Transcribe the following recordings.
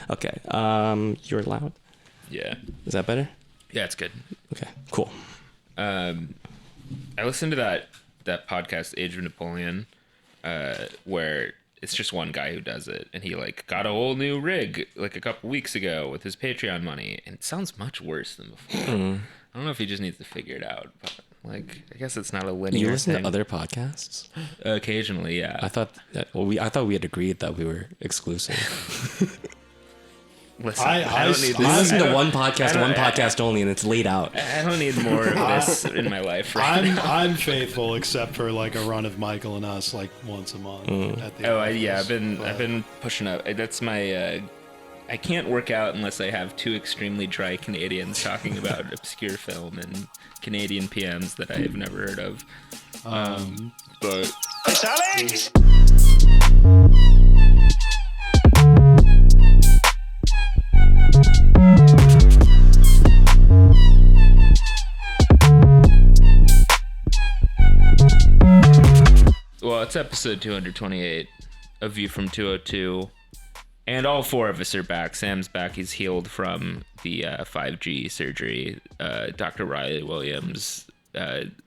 Okay. You're loud. Yeah. Is that better? Yeah, it's good. Okay. Cool. I listened to that podcast, Age of Napoleon, where it's just one guy who does it, and he like got a whole new rig like a couple weeks ago with his Patreon money, and it sounds much worse than before. I don't know if he just needs to figure it out, but like I guess it's not a linear. You listen thing. to other podcasts? Occasionally, yeah. I thought we had agreed that we were exclusive. Listen, I don't need this. I listen to one podcast only, and it's laid out. I don't need more of this in my life. Right now. I'm faithful, except for like a run of Michael and us, like once a month. At the office, I've been pushing up. That's my. I can't work out unless I have two extremely dry Canadians talking about obscure film and Canadian PMs that I've never heard of. But It's Alex! well, it's episode 228, A View from 202, and all four of us are back. Sam's back. He's healed from the 5G surgery. Dr. Riley Williams'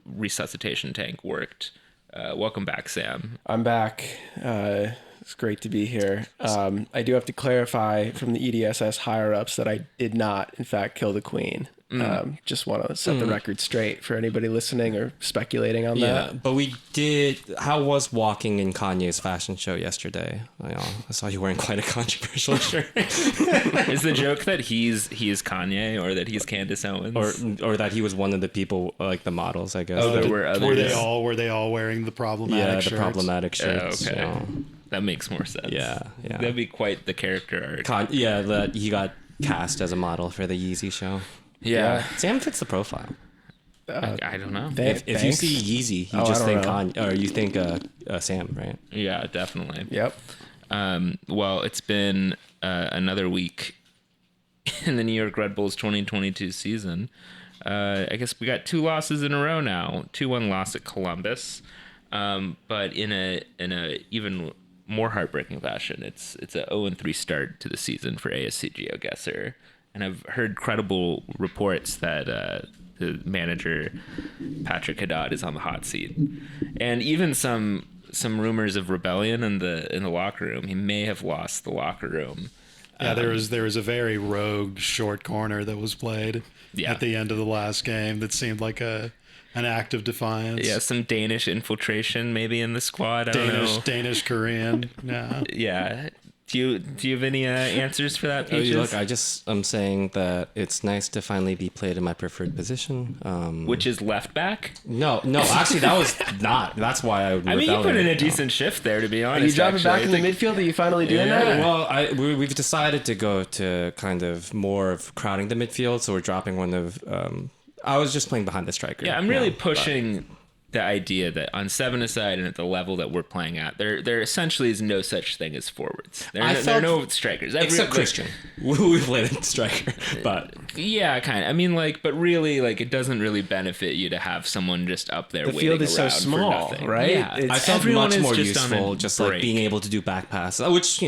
resuscitation tank worked. Welcome back, Sam. I'm back. It's great to be here. I do have to clarify from the EDSS higher-ups that I did not, in fact, kill the Queen. Just want to set the record straight for anybody listening or speculating on that. But we did. How was walking in Kanye's fashion show yesterday? I saw you wearing quite a controversial shirt. Is the joke that he is Kanye or that he's Candace Owens? Or that he was one of the people, like the models, I guess. Oh, there were others. Were they all wearing the problematic shirts? The problematic shirts. Okay. You know. That makes more sense. Yeah. That'd be quite the character arc. That he got cast as a model for the Yeezy show. Yeah. Sam fits the profile. I don't know. If you see Yeezy, you just think Kanye, or you think Sam, right? Yeah, definitely. Yep. Well, it's been another week in the New York Red Bulls 2022 season. I guess we got 2 losses in a row now. 2-1 loss at Columbus, but in a even more heartbreaking fashion. It's a 0-3 start to the season for ASC GeoGuessr. And I've heard credible reports that the manager, Patrick Haddad, is on the hot seat. And even some rumors of rebellion in the locker room. He may have lost the locker room. Yeah, there was a very rogue short corner that was played at the end of the last game that seemed like an act of defiance. Yeah, some Danish infiltration maybe in the squad. I don't know. Danish Korean. Yeah. Yeah. Do you have any answers for that, Peaches? Look, I'm saying that it's nice to finally be played in my preferred position. Which is left back? No, actually that was not. That's why I would I mean, you put in a decent shift there, to be honest. Are you dropping back in the midfield? Are you finally doing that? Well, we've decided to go to kind of more of crowding the midfield, so we're dropping one of... I was just playing behind the striker. Yeah, I'm really pushing... the idea that on 7-a-side and at the level that we're playing at, there essentially is no such thing as forwards. There are no strikers. Except Christian. We played a striker. But yeah, kind of. I mean, but really, it doesn't really benefit you to have someone just up there the waiting field is so small, right? Yeah. I felt much more useful just being able to do back pass, which,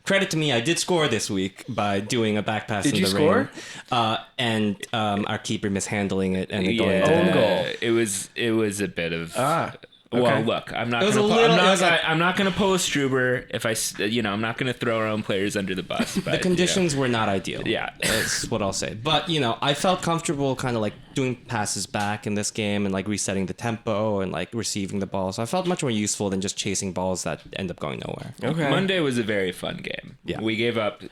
credit to me, I did score this week by doing a back pass in the rain. Did you score? And our keeper mishandling it and going own goal. It was a bit of Okay. Well, look, I'm not going to pull a Struber if I'm not going to throw our own players under the bus. But, the conditions were not ideal. Yeah, that's what I'll say. But I felt comfortable kind of doing passes back in this game and resetting the tempo and receiving the ball. So I felt much more useful than just chasing balls that end up going nowhere. Okay. Monday was a very fun game. Yeah, we gave up.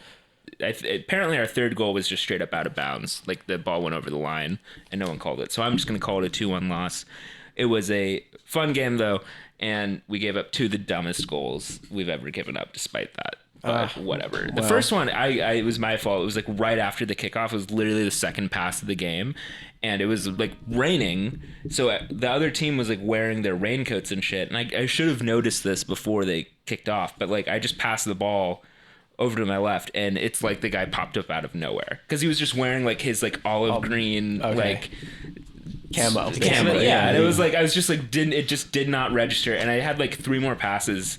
Apparently our third goal was just straight up out of bounds. The ball went over the line and no one called it. So I'm just going to call it a 2-1 loss. It was a fun game, though, and we gave up 2 of the dumbest goals we've ever given up despite that. But whatever. The first one, it was my fault. It was right after the kickoff. It was literally the second pass of the game, and it was raining. So the other team was wearing their raincoats and shit, and I should have noticed this before they kicked off. But I just passed the ball over to my left, and it's the guy popped up out of nowhere because he was just wearing his olive green Camo. Yeah. And it was I was just it just did not register. And I had 3 more passes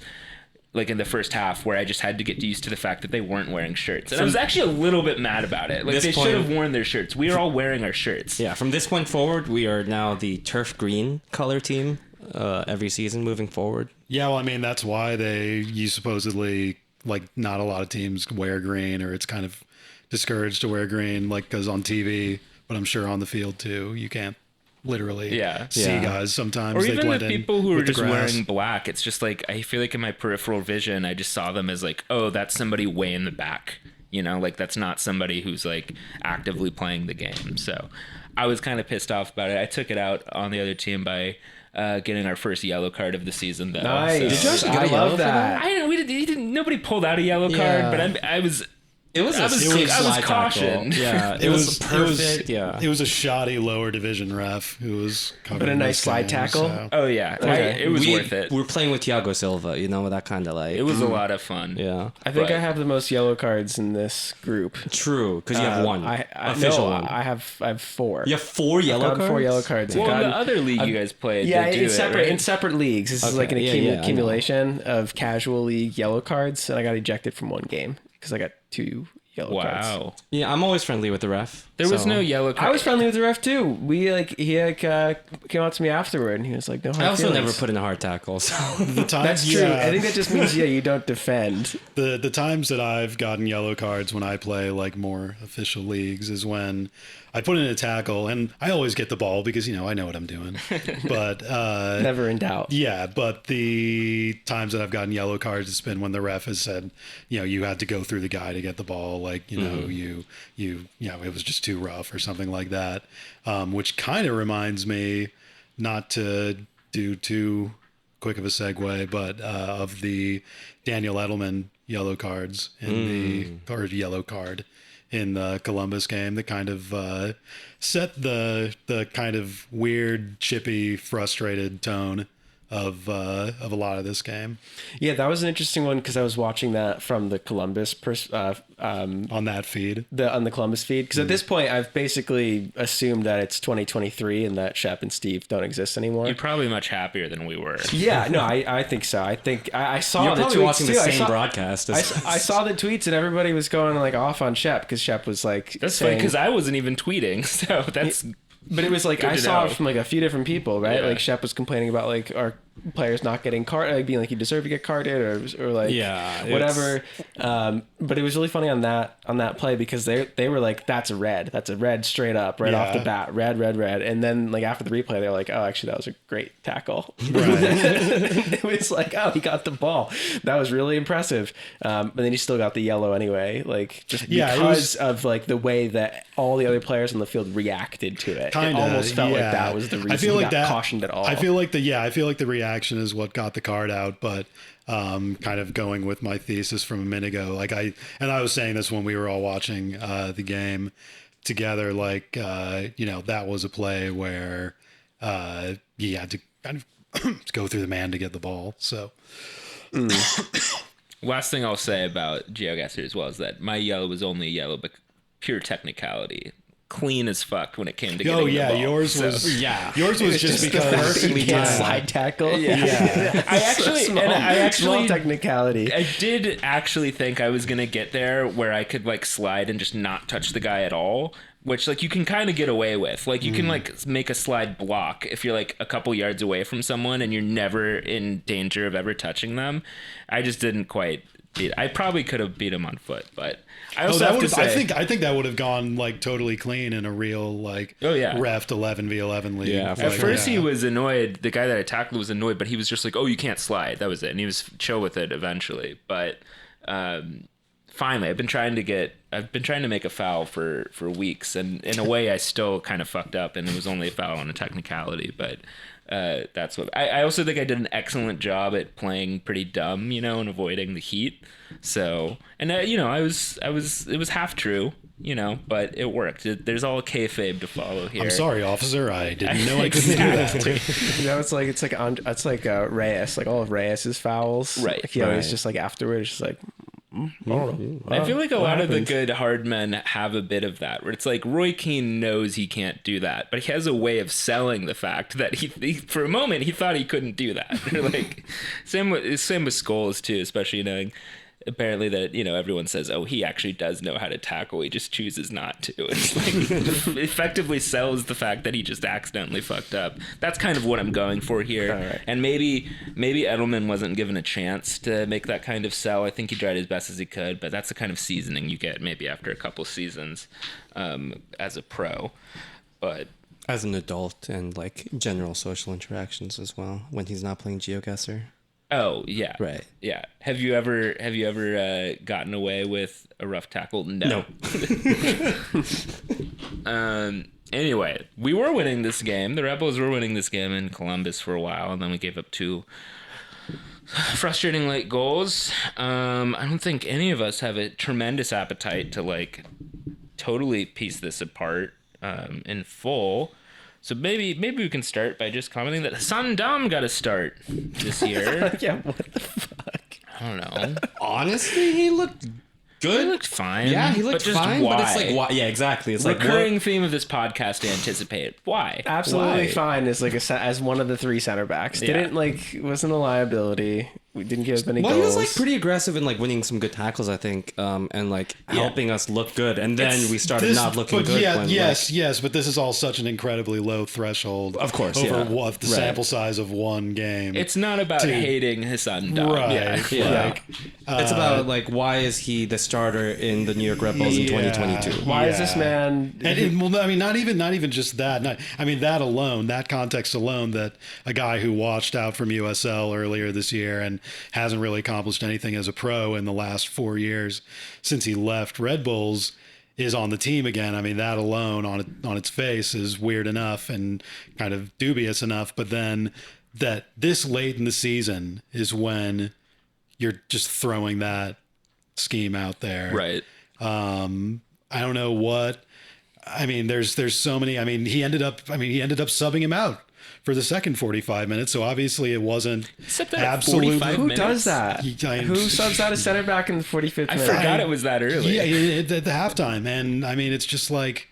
like in the first half, where I just had to get used to the fact that they weren't wearing shirts. And I was actually a little bit mad about it. Like, they should have worn their shirts. We are all wearing our shirts. Yeah, from this point forward, we are now the turf green color team every season moving forward. Yeah, well, I mean, that's why you supposedly, like, not a lot of teams wear green, or it's kind of discouraged to wear green, like, because on TV, but I'm sure on the field too, you can't literally see guys sometimes. Or even the people who are just wearing black, it's just like, I feel like in my peripheral vision, I just saw them as like, oh, that's somebody way in the back, you know, like that's not somebody who's like actively playing the game. So I was kind of pissed off about it. I took it out on the other team by getting our first yellow card of the season though. Nice. So, Did you actually get a yellow for that? I didn't, nobody pulled out a yellow card, but I was cautioned. Yeah, it was perfect. It was a shoddy lower division ref who was covered. But a nice slide tackle. So. Oh yeah, okay. It was worth it. We're playing with Thiago Silva, you know, that kind of like. It was a lot of fun. Yeah, I think I have the most yellow cards in this group. True, because you have one official one. I have 4. You have 4 yellow cards. 4 yellow cards. Well, in the other league you guys played, in separate leagues. This is like an accumulation of casual league yellow cards, and I got ejected from one game because I got 2 yellow cards. Wow. Yeah, I'm always friendly with the ref. There was no yellow card. I was friendly with the ref too. He came out to me afterward and he was like, no hard I also feelings. never put in a hard tackle. So that's true. I think that just means you don't defend. The times that I've gotten yellow cards when I play like more official leagues is when I put in a tackle, and I always get the ball because, you know, I know what I'm doing. But never in doubt. Yeah, but the times that I've gotten yellow cards, it's been when the ref has said, you know, you had to go through the guy to get the ball, like, you know, you know, it was just too rough or something like that. Which kind of reminds me, not to do too quick of a segue, but of the Daniel Edelman yellow cards or yellow card in the Columbus game that kind of set the kind of weird, chippy, frustrated tone of a lot of this game. Yeah, that was an interesting one because I was watching that from the Columbus on that feed. On the Columbus feed, because at this point I've basically assumed that it's 2023 and that Shep and Steve don't exist anymore. You're probably much happier than we were. Yeah, no, I think so. I think I saw You're the probably tweets watching too. the same broadcast. I saw the tweets and everybody was going like off on Shep because Shep was like, that's funny because I wasn't even tweeting, so that's. But it was like I saw it from like a few different people, right? Yeah. Like Shep was complaining about like our players not getting carded, like being like you deserve to get carded or like whatever. But it was really funny on that play because they were like, that's a red straight up right off the bat, red, and then like after the replay they're like, oh, actually that was a great tackle. Right. It was like, oh, he got the ball. That was really impressive. But then he still got the yellow anyway, like just because of like the way that all the other players on the field reacted to it. Kinda, it almost felt like that was the reason he got cautioned at all. I feel like the reaction is what got the card out, but kind of going with my thesis from a minute ago, like I was saying this when we were all watching the game together, like you know, that was a play where you had to kind of go through the man to get the ball. So last thing I'll say about GeoGuessr as well is that my yellow was only a yellow but pure technicality. Clean as fuck when it came to getting the ball. Yours was just because he did slide tackle. Yeah. I actually small technicality. I did actually think I was gonna get there where I could like slide and just not touch the guy at all, which like you can kind of get away with. Like you can like make a slide block if you're like a couple yards away from someone and you're never in danger of ever touching them. I just didn't quite beat. I probably could have beat him on foot, but I also have to say, I think that would have gone like totally clean in a real like ref 11v11 league. Yeah, at first he was annoyed. The guy that I tackled was annoyed, but he was just like, "Oh, you can't slide." That was it, and he was chill with it eventually. But finally, I've been trying to make a foul for weeks, and in a way, I still kind of fucked up, and it was only a foul on a technicality, but. That's what I also think I did an excellent job at playing pretty dumb, you know, and avoiding the heat. So, and you know, it was half true, you know, but it worked. There's all kayfabe to follow here. I'm sorry, officer. I didn't know I couldn't do that. You know, it's like Reyes, like all of Reyes's fouls. Right. Like he always just like afterwards, just like I feel like a lot of the good hard men have a bit of that, where it's like Roy Keane knows he can't do that, but he has a way of selling the fact that he for a moment he thought he couldn't do that. Like same with Scholes too, especially knowing apparently that everyone says, oh, he actually does know how to tackle, he just chooses not to. It's like effectively sells the fact that he just accidentally fucked up. That's kind of what I'm going for here. Right. And maybe Edelman wasn't given a chance to make that kind of sell. I think he tried as best as he could, but that's the kind of seasoning you get maybe after a couple seasons as a pro. But as an adult and like general social interactions as well when he's not playing GeoGuessr. Oh yeah, right. Yeah. Have you ever gotten away with a rough tackle? No. Anyway, we were winning this game. The Rebels were winning this game in Columbus for a while, and then we gave up 2 frustrating late goals. I don't think any of us have a tremendous appetite to like totally piece this apart in full. So maybe we can start by just commenting that Hassan Dam got a start this year. Yeah, what the fuck? I don't know. Honestly, he looked good. He looked fine. Yeah, he looked fine. Why? But it's like, why? Yeah, exactly. It's recurring like theme of this podcast to anticipate. Why? Absolutely Why? fine as like as one of the 3 center backs. Yeah. Wasn't a liability. We didn't give any Well, goals. he was like pretty aggressive in like winning some good tackles, I think, and like helping us look good. And then we started not looking good. Yeah, when, yes, but this is all such an incredibly low threshold. Of course, over yeah. the sample size of one game. It's not about hating Hassan Dam. Right. Yeah. It's about like why is he the starter in the New York Red Bulls in 2022? Why is this man? Well, I mean, not even just that. That alone, that context alone, that a guy who washed out from USL earlier this year and hasn't really accomplished anything as a pro in the last 4 years since he left Red Bulls is on the team again. I mean, that alone on its face is weird enough and kind of dubious enough. But then that this late in the season is when you're just throwing that scheme out there. Right. I don't know what. I mean, there's so many. I mean, he ended up subbing him out for the second 45 minutes. So obviously it wasn't absolute. Who does that? Who subs out a center back in the 45th minute? I forgot it was that early. Yeah, at the halftime. And I mean, it's just like,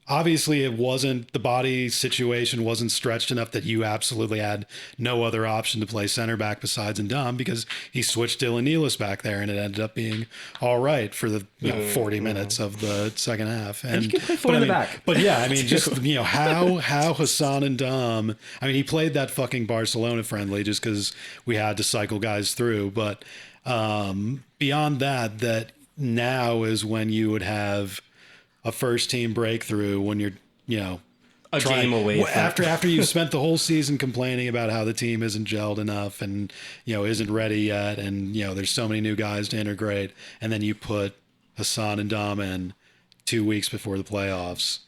obviously it wasn't, the body situation wasn't stretched enough that you absolutely had no other option to play center back besides Ndam, because he switched Dylan Nealis back there and it ended up being all right for the 40 minutes of the second half. And you can play 4 in the back. But yeah, I mean, just, how Hassan Ndam, I mean, he played that fucking Barcelona friendly just because we had to cycle guys through. But beyond that now is when you would have a first team breakthrough when you're, game away from after you've spent the whole season complaining about how the team isn't gelled enough and, isn't ready yet. And, there's so many new guys to integrate. And then you put Hassan and Dom in 2 weeks before the playoffs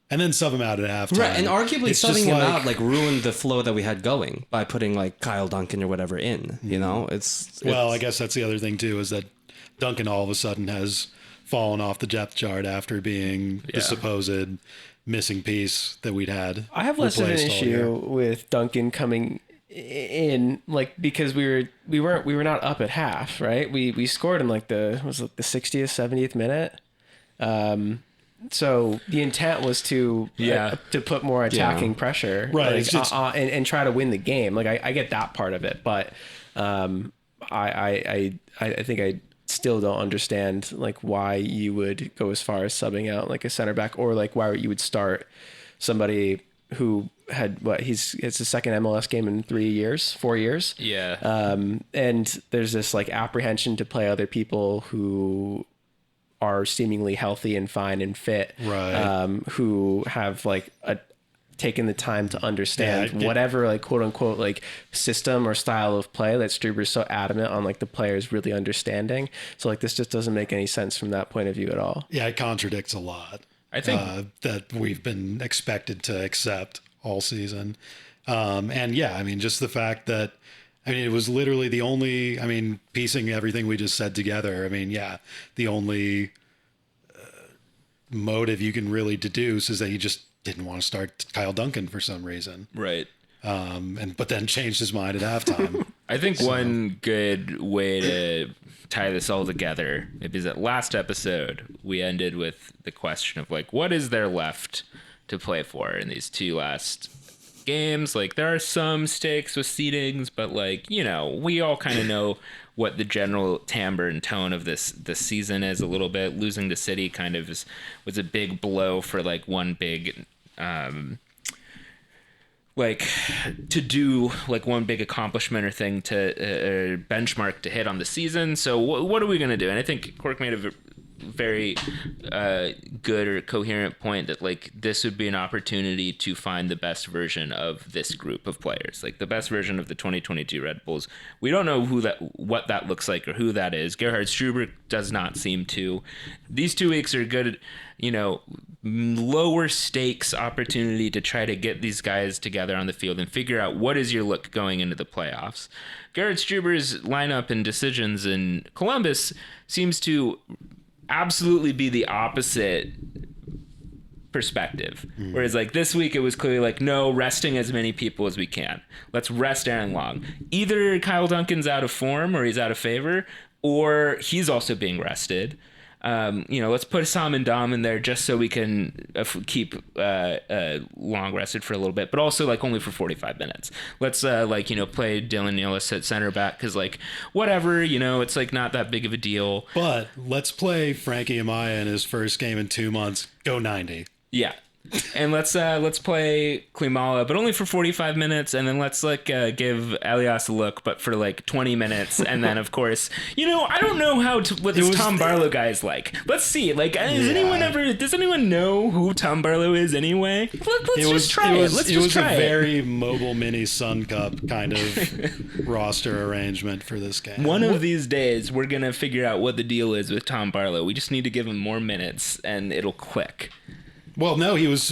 and then sub him out at halftime. Right. And arguably subbing him out like ruined the flow that we had going by putting like Kyle Duncan or whatever in, Well, I guess that's the other thing too, is that Duncan all of a sudden has fallen off the depth chart after being the supposed missing piece that we'd had. I have less of an issue with Duncan coming in, like, because we were not up at half, right? We scored in like the 60th, 70th minute. So the intent was to put more attacking pressure, right? Like, and try to win the game. Like I get that part of it, but I think I still don't understand like why you would go as far as subbing out like a center back, or like why you would start somebody who had it's the second MLS game in 4 years. Yeah. And there's this like apprehension to play other people who are seemingly healthy and fine and fit, right? Who have like taken the time to understand whatever like quote unquote like system or style of play that Struber's so adamant on like the players really understanding. So like this just doesn't make any sense from that point of view at all. Yeah, it contradicts a lot. I think that we've been expected to accept all season. And yeah, I mean, just the fact that, I mean, it was literally the only, I mean, piecing everything we just said together. I mean, yeah, the only motive you can really deduce is that he just didn't want to start Kyle Duncan for some reason. Right. But then changed his mind at halftime. I think one good way to tie this all together is that last episode we ended with the question of like, what is there left to play for in these two last games? Like, there are some stakes with seedings, but like, you know, we all kind of know what the general timbre and tone of this season is a little bit. Losing to City kind of was a big blow for like one big like to do like one big accomplishment or thing to benchmark to hit on the season. So what are we going to do? And I think Cork made a very good or coherent point that like this would be an opportunity to find the best version of this group of players, like the best version of the 2022 Red Bulls. We don't know what that looks like or who that is. Gerhard Struber does not seem to. These 2 weeks are good, you know, lower stakes opportunity to try to get these guys together on the field and figure out what is your look going into the playoffs. Gerhard Struber's lineup and decisions in Columbus seems to absolutely be the opposite perspective. Whereas like this week it was clearly like, no, resting as many people as we can. Let's rest Aaron Long. Either Kyle Duncan's out of form or he's out of favor, or he's also being rested. You know, let's put Sam and Dom in there just so we can keep Long rested for a little bit, but also like only for 45 minutes. Let's like, you know, play Dylan Nealis at center back because like whatever, you know, it's like not that big of a deal. But let's play Frankie Amaya in his first game in 2 months. Go 90. Yeah. And let's play Klimala, but only for 45 minutes, and then let's like give Elias a look, but for like 20 minutes, and then of course, you know, I don't know what this Tom Barlow guy is like. Let's see, like, does anyone know who Tom Barlow is anyway? Let's just try it. It was a very mobile mini Sun Cup kind of roster arrangement for this game. One of these days, we're gonna figure out what the deal is with Tom Barlow. We just need to give him more minutes, and it'll click. Well, no, he was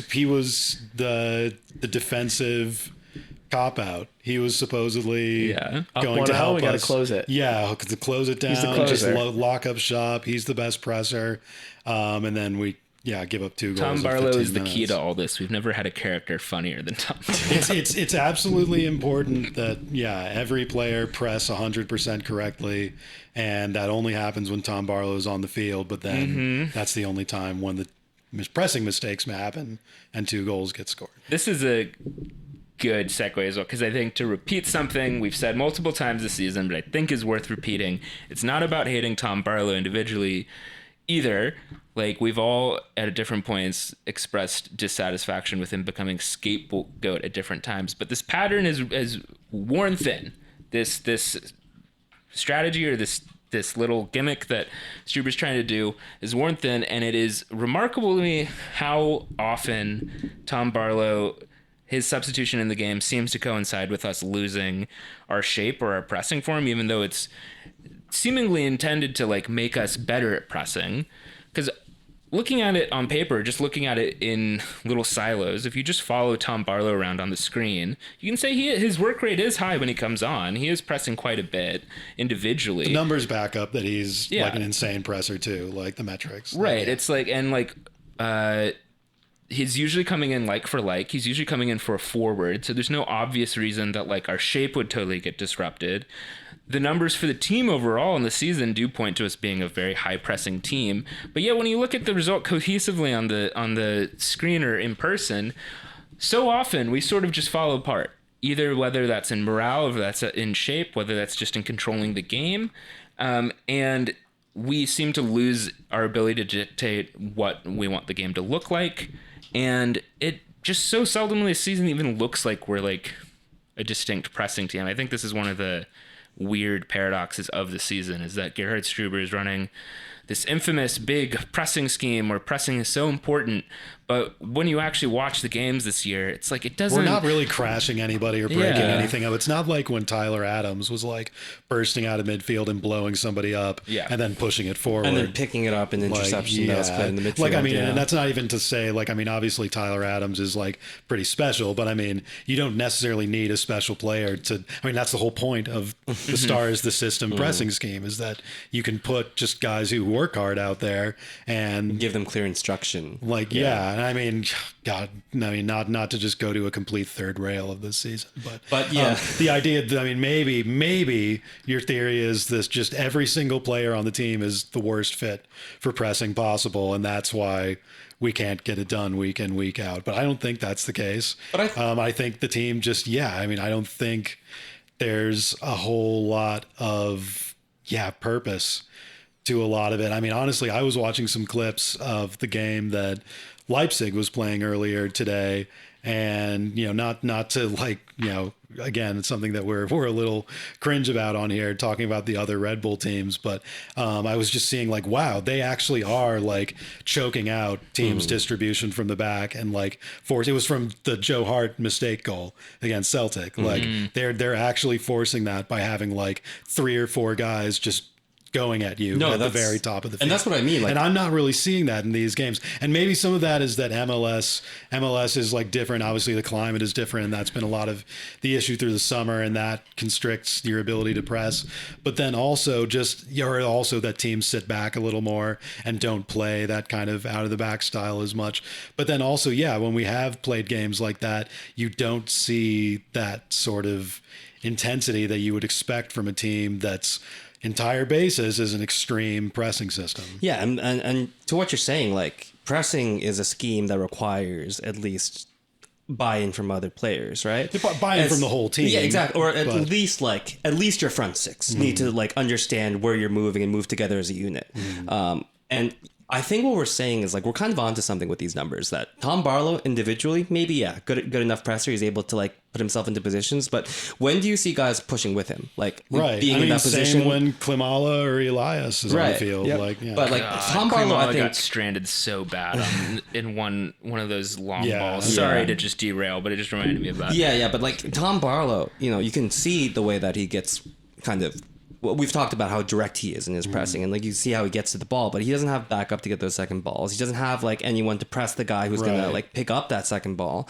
the defensive cop out. He was supposedly going to help us. We got to close it. Yeah, to close it down. Just lock up shop. He's the best presser. And then we give up 2 goals. Tom Barlow is the key to all this. We've never had a character funnier than Tom. It's absolutely important that every player press 100% correctly, and that only happens when Tom Barlow is on the field. But then that's the only time when the pressing mistakes may happen and 2 goals get scored. This is a good segue as well, because I think to repeat something we've said multiple times this season, but I think is worth repeating, it's not about hating Tom Barlow individually either. Like, we've all at different points expressed dissatisfaction with him becoming scapegoat at different times, but this pattern is worn thin. This strategy or this little gimmick that Struber's trying to do is worn thin, and it is remarkable to me how often Tom Barlow, his substitution in the game, seems to coincide with us losing our shape or our pressing form, even though it's seemingly intended to like make us better at pressing. Because looking at it on paper, just looking at it in little silos, if you just follow Tom Barlow around on the screen, you can say his work rate is high when he comes on. He is pressing quite a bit individually. The numbers back up that he's like an insane presser too, like the metrics. Right. It's like, and like, he's usually coming in like for like. He's usually coming in for a forward, so there's no obvious reason that like our shape would totally get disrupted. The numbers for the team overall in the season do point to us being a very high pressing team, but yet when you look at the result cohesively on the screen or in person, so often we sort of just fall apart. Either whether that's in morale, or that's in shape, whether that's just in controlling the game, and we seem to lose our ability to dictate what we want the game to look like. And it just so seldomly this season even looks like we're like a distinct pressing team. I think this is one of the weird paradoxes of the season, is that Gerhard Struber is running this infamous big pressing scheme where pressing is so important, but when you actually watch the games this year, it's like it doesn't... We're not really crashing anybody or breaking anything up. It's not like when Tyler Adams was like bursting out of midfield and blowing somebody up and then pushing it forward. And then picking it up in interception that was played in the midfield. Like, I mean, and that's not even to say, like, I mean, obviously Tyler Adams is like pretty special, but I mean, you don't necessarily need a special player to... I mean, that's the whole point of the Stars, the system pressing scheme, is that you can put just guys who scorecard out there and give them clear instruction. Like, yeah. And I mean, God, I mean, not to just go to a complete third rail of this season, but yeah, the idea that, I mean, maybe your theory is this: just every single player on the team is the worst fit for pressing possible, and that's why we can't get it done week in, week out. But I don't think that's the case. But I think the team just, I mean, I don't think there's a whole lot of, purpose to a lot of it. I mean, honestly, I was watching some clips of the game that Leipzig was playing earlier today, and, not to like, again, it's something that we're a little cringe about on here, talking about the other Red Bull teams. But I was just seeing like, wow, they actually are like choking out teams' distribution from the back, and like it was from the Joe Hart mistake goal against Celtic. Like they're actually forcing that by having like 3 or 4 guys just going at you at the very top of the field. And that's what I mean. Like, and I'm not really seeing that in these games. And maybe some of that is that MLS is like different. Obviously the climate is different, and that's been a lot of the issue through the summer, and that constricts your ability to press. But then also that teams sit back a little more and don't play that kind of out of the back style as much. But then also, when we have played games like that, you don't see that sort of intensity that you would expect from a team that's entire basis is an extreme pressing system. Yeah, and to what you're saying, like, pressing is a scheme that requires at least buy-in from other players, right? Buy-in from the whole team. Yeah, exactly. Or at least your front six need to like understand where you're moving and move together as a unit. And I think what we're saying is like we're kind of onto something with these numbers, that Tom Barlow individually, maybe good enough presser, he's able to like put himself into positions. But when do you see guys pushing with him, like being in that position? Same when Klimala or Elias is on the field, But like Tom Barlow, I think got stranded so bad in one of those long balls. Sorry to just derail, but it just reminded me of that. Yeah, but like Tom Barlow, you can see the way that he gets kind of. Well, we've talked about how direct he is in his pressing, and like you see how he gets to the ball, but he doesn't have backup to get those second balls. He doesn't have like anyone to press the guy who's gonna like pick up that second ball.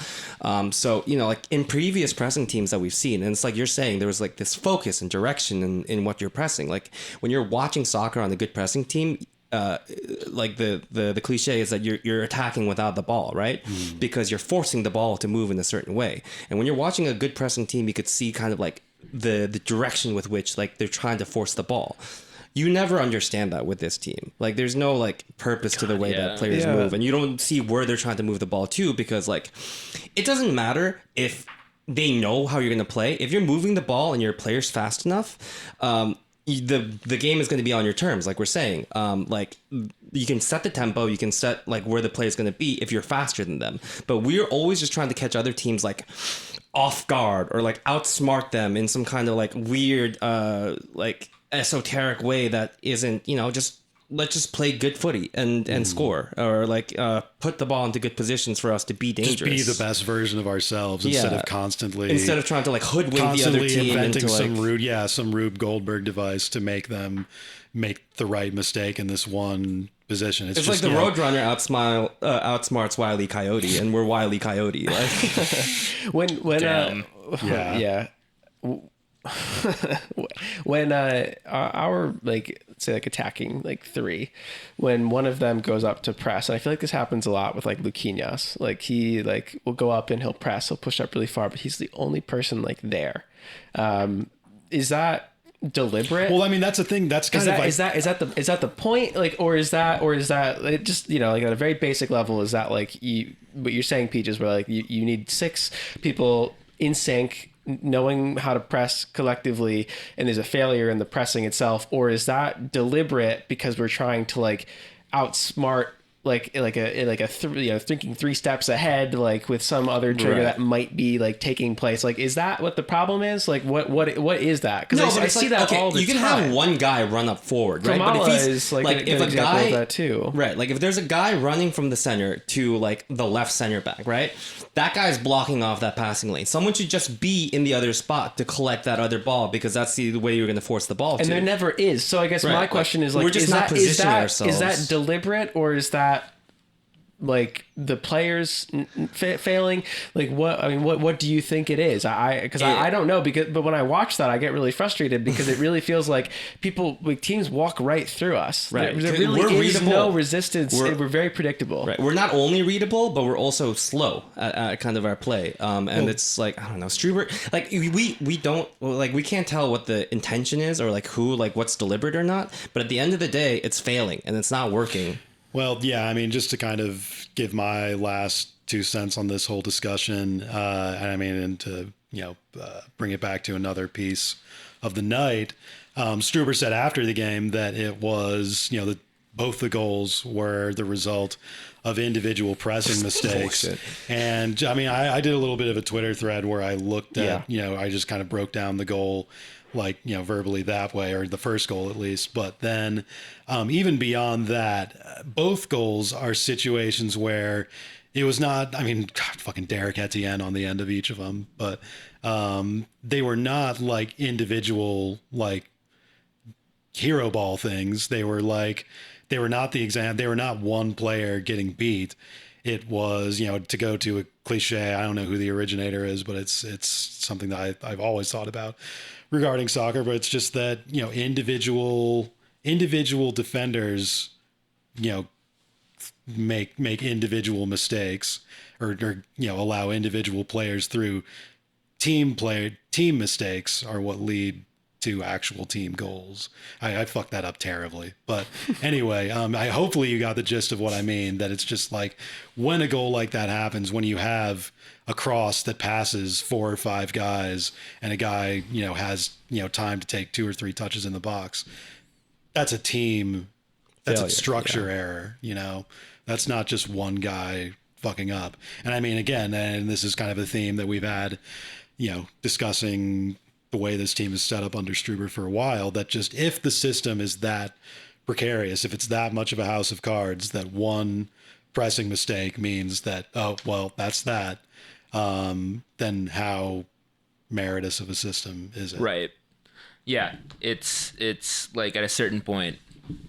So like in previous pressing teams that we've seen, and it's like you're saying, there was like this focus and direction in what you're pressing. Like when you're watching soccer on a good pressing team, like the cliche is that you're attacking without the ball, right? Because you're forcing the ball to move in a certain way. And when you're watching a good pressing team, you could see kind of like the direction with which like they're trying to force the ball. You never understand that with this team. Like there's no like purpose to the way that players move, and you don't see where they're trying to move the ball to, because like it doesn't matter if they know how you're going to play. If you're moving the ball and your player's fast enough, the game is going to be on your terms, like we're saying. Like you can set the tempo, you can set like where the play is going to be if you're faster than them. But we're always just trying to catch other teams like off guard, or like outsmart them in some kind of like weird like esoteric way that isn't, let's just play good footy and score, or like put the ball into good positions for us to be dangerous. Just be the best version of ourselves instead of trying to like hoodwink the other team inventing into some Rube Goldberg device to make them make the right mistake in this one position. It's just, like the Roadrunner outsmarts Wile E. Coyote, and we're Wile E. Coyote. Like when our like say like attacking like 3, when one of them goes up to press, and I feel like this happens a lot with like Luquinhas, like he like will go up and he'll push up really far, but he's the only person like there. Is that deliberate? Well, I mean, that's the thing. That's kind of like, is that the point? Like, or is that it just, like at a very basic level, is that like what you're saying, Peach, is where like you need 6 people in sync, knowing how to press collectively, and there's a failure in the pressing itself? Or is that deliberate because we're trying to like outsmart thinking 3 steps ahead, like with some other trigger that might be like taking place? Like, is that what the problem is? Like, what is that? Because I see that all the time. You can have one guy run up forward, right? Kamala, but if he's like if a guy of that too, right? Like if there's a guy running from the center to like the left center back, right? That guy's blocking off that passing lane. Someone should just be in the other spot to collect that other ball, because that's the way you're going to force the ball. And there never is. So I guess my question is like, we're just not positioning ourselves. Is that deliberate, or is that like the players failing? Like what do you think it is? I don't know, but when I watch that I get really frustrated because it really feels like teams walk right through us. Right. There really is readable. no resistance. We're very predictable. Right. We're not only readable, but we're also slow at kind of our play. And it's like, I don't know, Struber, like we can't tell what the intention is or like who, like what's deliberate or not. But at the end of the day, it's failing and it's not working. Well, yeah, I mean, just to kind of give my last 2 cents on this whole discussion, and to, bring it back to another piece of the night, Struber said after the game that it was, both the goals were the result of individual pressing mistakes. And I mean, I did a little bit of a Twitter thread where I looked at, I just kind of broke down the goal verbally that way, or the first goal at least. But then even beyond that, both goals are situations where it was not, fucking Derek Etienne on the end of each of them, but they were not like individual, like hero ball things. They were not one player getting beat. It was, to go to a cliche, I don't know who the originator is, but it's something that I've always thought about regarding soccer, but it's just that, individual defenders, make individual mistakes or allow individual players through team mistakes are what lead to actual team goals. I fucked that up terribly, but anyway, hopefully you got the gist of what I mean, that it's just like when a goal like that happens, when you have a cross that passes 4 or 5 guys and a guy, has, time to take 2 or 3 touches in the box, that's a team, that's a structure error, that's not just one guy fucking up. And I mean, again, and this is kind of a theme that we've had, discussing the way this team is set up under Struber for a while, that just if the system is that precarious, if it's that much of a house of cards, that one pressing mistake means that, oh, well, that's that, then how meritorious of a system is it? Right. Yeah. It's like at a certain point,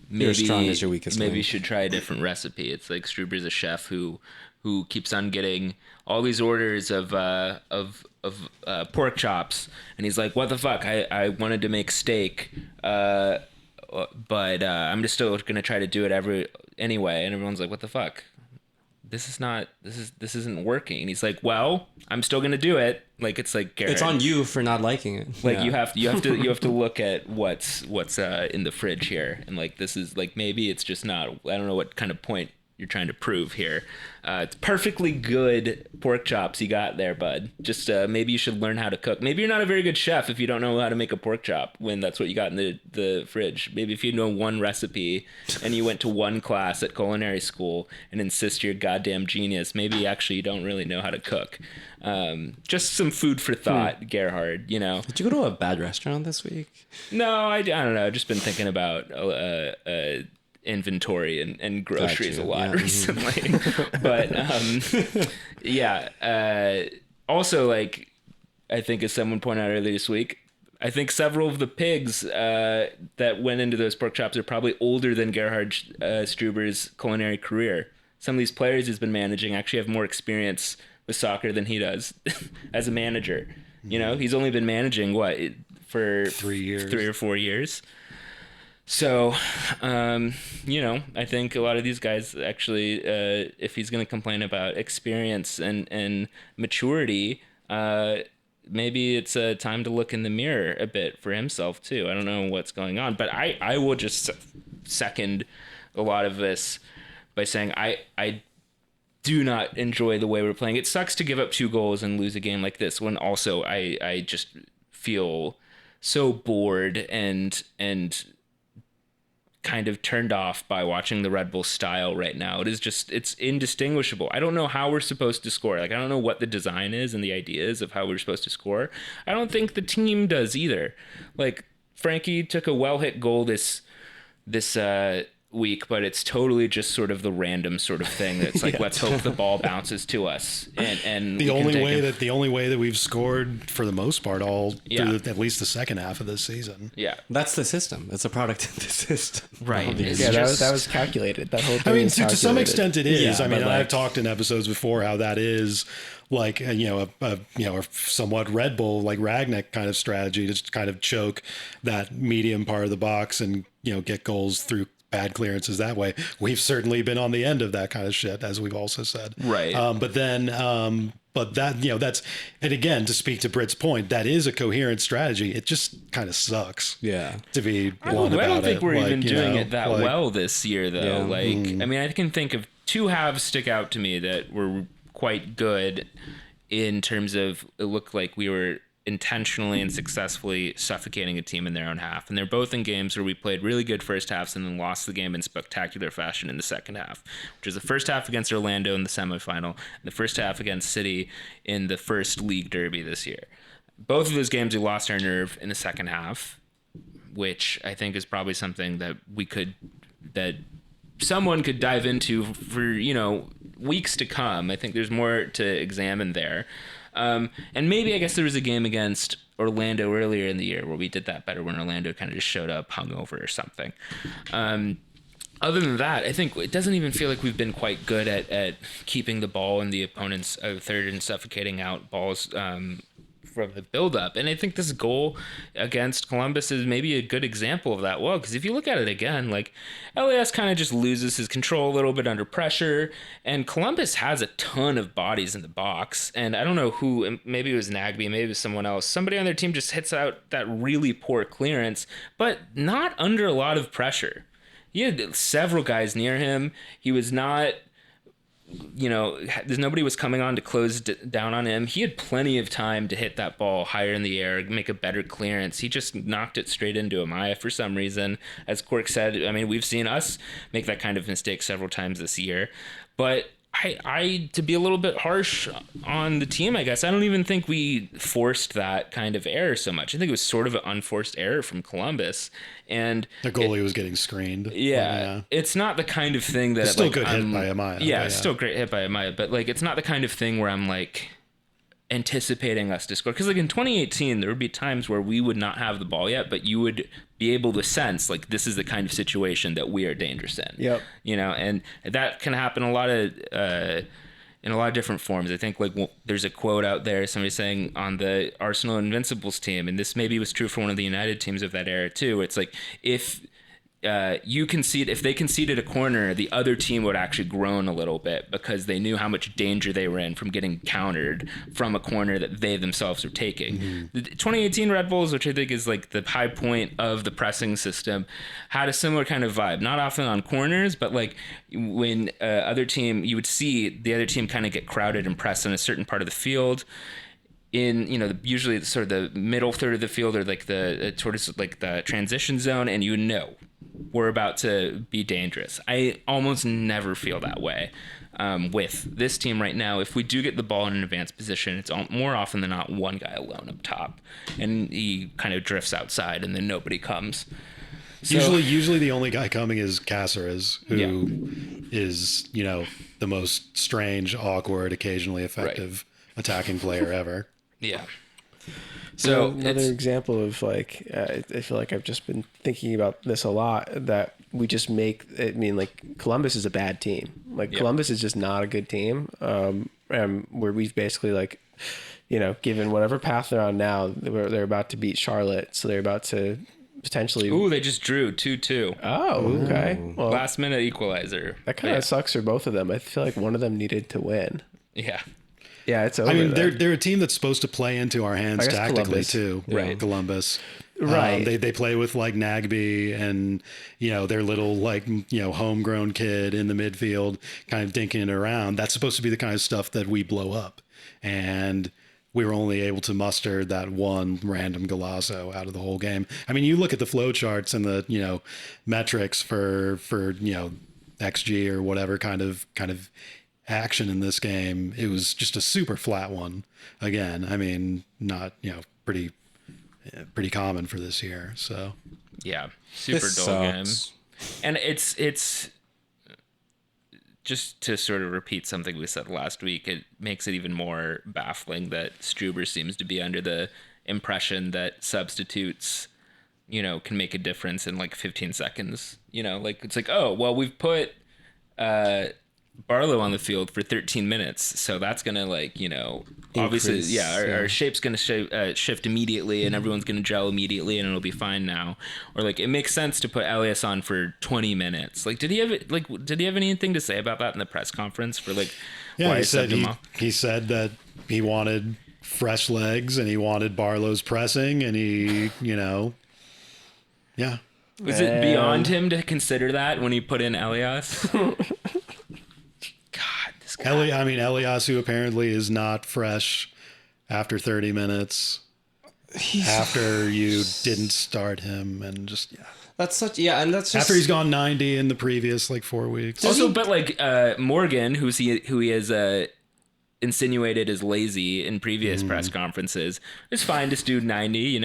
maybe you're strong as your weakest maybe link. you should try a different recipe. It's like Struber's a chef who keeps on getting all these orders of pork chops, and he's like, what the fuck, I wanted to make steak, but I'm just still gonna try to do it anyway, and everyone's like, what the fuck, this isn't working, and he's like, well, I'm still gonna do it. Like, it's like, Gerhard, it's on you for not liking it. like, you have to look at what's in the fridge here, and like, this is like, maybe it's just not, I don't know what kind of point you're trying to prove here. It's perfectly good pork chops you got there, bud. Just maybe you should learn how to cook. Maybe you're not a very good chef if you don't know how to make a pork chop when that's what you got in the fridge. Maybe if you know one recipe and you went to one class at culinary school and insist you're a goddamn genius, maybe actually you don't really know how to cook. Just some food for thought, Gerhard, Did you go to a bad restaurant this week? No, I don't know. I've just been thinking about inventory and groceries a lot recently. But also, like, I think as someone pointed out earlier this week, I think several of the pigs that went into those pork chops are probably older than Gerhard Struber's culinary career. Some of these players he's been managing actually have more experience with soccer than he does as a manager. He's only been managing for 3 or 4 years. So, I think a lot of these guys actually, if he's going to complain about experience and maturity, maybe it's a time to look in the mirror a bit for himself too. I don't know what's going on, but I will just second a lot of this by saying I do not enjoy the way we're playing. It sucks to give up 2 goals and lose a game like this, when also I just feel so bored and kind of turned off by watching the Red Bull style right now. It's indistinguishable. I don't know how we're supposed to score. Like, I don't know what the design is and the ideas of how we're supposed to score. I don't think the team does either. Like, Frankie took a well-hit goal this week, but it's totally just sort of the random sort of thing that's like, let's hope the ball bounces to us. And the only way that we've scored for the most part all through at least the second half of this season. Yeah. That's the system. It's a product of the system. Right. That was calculated. That whole thing to some extent it is. Yeah, I've talked in episodes before how that is like, a somewhat Red Bull, like Ragnick kind of strategy to just kind of choke that medium part of the box and, get goals through bad clearances that way. We've certainly been on the end of that kind of shit, as we've also said. Right. But that, that's, and again, to speak to Brit's point, that is a coherent strategy. It just kind of sucks. Yeah. To be blunt about it. I don't think we're even doing it that well this year, though. Yeah. I mean, I can think of two halves stick out to me that were quite good in terms of it looked like we were intentionally and successfully suffocating a team in their own half. And they're both in games where we played really good first halves and then lost the game in spectacular fashion in the second half, which is the first half against Orlando in the semifinal and the first half against City in the first league derby this year. Both of those games we lost our nerve in the second half, which I think is probably something that someone could dive into for, weeks to come. I think there's more to examine there. And maybe I guess there was a game against Orlando earlier in the year where we did that better when Orlando kind of just showed up hungover or something. Other than that, I think it doesn't even feel like we've been quite good at keeping the ball in the opponent's third and suffocating out balls from the build-up. And I think this goal against Columbus is maybe a good example of that. Well, because if you look at it again, like LAS kind of just loses his control a little bit under pressure, and Columbus has a ton of bodies in the box. And I don't know who, maybe it was Nagby, maybe it was someone else. Somebody on their team just hits out that really poor clearance, but not under a lot of pressure. He had several guys near him. He was not... nobody was coming on to close down on him. He had plenty of time to hit that ball higher in the air, make a better clearance. He just knocked it straight into Amaya for some reason. As Cork said, I mean, we've seen us make that kind of mistake several times this year. But I to be a little bit harsh on the team, I guess, I don't even think we forced that kind of error so much. I think it was sort of an unforced error from Columbus. And the goalie was getting screened. Yeah. It's not the kind of thing that... It's still good hit by Amaya. Yeah, it's still great hit by Amaya. But, it's not the kind of thing where I'm, anticipating us to score. Because, in 2018, there would be times where we would not have the ball yet, but you would be able to sense, this is the kind of situation that we are dangerous in. Yep. And that can happen in a lot of different forms. I think there's a quote out there, somebody saying on the Arsenal Invincibles team, and this maybe was true for one of the United teams of that era too. It's if if they conceded a corner, the other team would actually groan a little bit because they knew how much danger they were in from getting countered from a corner that they themselves were taking. Mm-hmm. The 2018 Red Bulls, which I think is the high point of the pressing system, had a similar kind of vibe. Not often on corners, but when other team, you would see the other team kind of get crowded and pressed on a certain part of the field. In usually sort of the middle third of the field or towards the transition zone, and you know we're about to be dangerous. I almost never feel that way with this team right now. If we do get the ball in an advanced position, it's more often than not one guy alone up top, and he kind of drifts outside, and then nobody comes. So, usually the only guy coming is Cáceres, who is the most strange, awkward, occasionally effective attacking player ever. Yeah. So another example of I feel like I've just been thinking about this a lot, that we just Columbus is a bad team. Columbus is just not a good team. Where we've basically given whatever path they're on now, they're about to beat Charlotte. So they're about to potentially... Ooh, they just drew 2-2. Oh, okay. Well, last minute equalizer. That kind of sucks for both of them. I feel like one of them needed to win. Yeah. Yeah, it's over. I mean, they're a team that's supposed to play into our hands tactically Columbus. Too. Right. Columbus. Right. They play with Nagby and, their little homegrown kid in the midfield kind of dinking it around. That's supposed to be the kind of stuff that we blow up. And we were only able to muster that one random Golazo out of the whole game. I mean, you look at the flow charts and the, metrics for XG or whatever kind of action in this game. It was just a super flat one. Again, I mean, not, pretty common for this year. So yeah, super dull game. And it's just to sort of repeat something we said last week, it makes it even more baffling that Struber seems to be under the impression that substitutes, can make a difference in like 15 seconds. Like it's like, oh, well, we've put Barlow on the field for 13 minutes, so that's gonna obviously, our shape's gonna shift immediately, and everyone's gonna gel immediately, and it'll be fine now. Or like it makes sense to put Elias on for 20 minutes. Like, did he have anything to say about that in the press conference for like? Yeah, why he said that he wanted fresh legs and he wanted Barlow's pressing, and he, yeah. Was it beyond him to consider that when he put in Elias? Elias, who apparently is not fresh after 30 minutes, after you didn't start him, and just that's such and that's just after he's gone 90 in the previous 4 weeks. Also, but Morgan, who he has insinuated as lazy in previous press conferences, it's fine to do 90.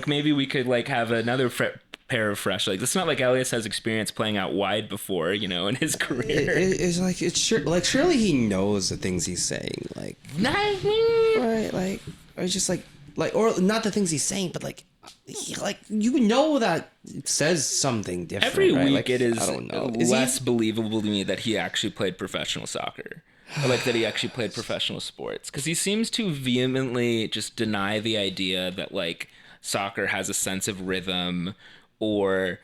Maybe we could have another pair of fresh legs. It's not like Elias has experience playing out wide before, in his career. Surely he knows the things he's saying, right? Or just or not the things he's saying, but that it says something different. Every right? week it is less believable to me that he actually played professional soccer. Or that he actually played professional sports. Because he seems to vehemently just deny the idea that soccer has a sense of rhythm or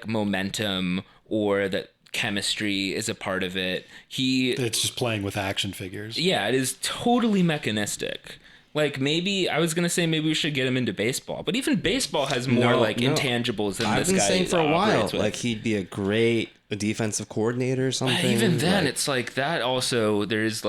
momentum, or that chemistry is a part of it. It's just playing with action figures. Yeah, it is totally mechanistic. Maybe I was gonna say maybe we should get him into baseball, but even baseball has more intangibles than this guy. I've been saying for a while, he'd be a great defensive coordinator or something. But even then, it's that also there's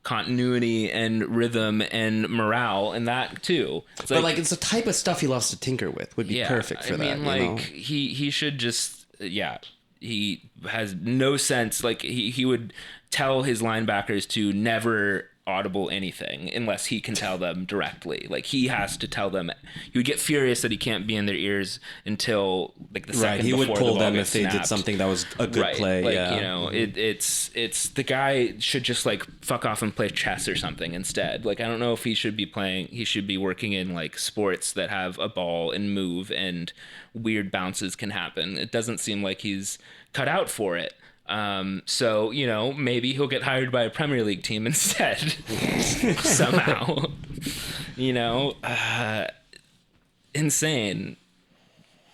continuity and rhythm and morale and that too. It's it's the type of stuff he loves to tinker with. Would be perfect for that. He should just he has no sense. He would tell his linebackers to never audible anything unless he can tell them directly. He has to tell them. He would get furious that he can't be in their ears until the second he before would pull the them if they did something that was a good play. It's the guy should just fuck off and play chess or something instead. I don't know if he should be playing. He should be working in sports that have a ball and move and weird bounces can happen. It doesn't seem like he's cut out for it. So maybe he'll get hired by a Premier League team instead somehow. Insane.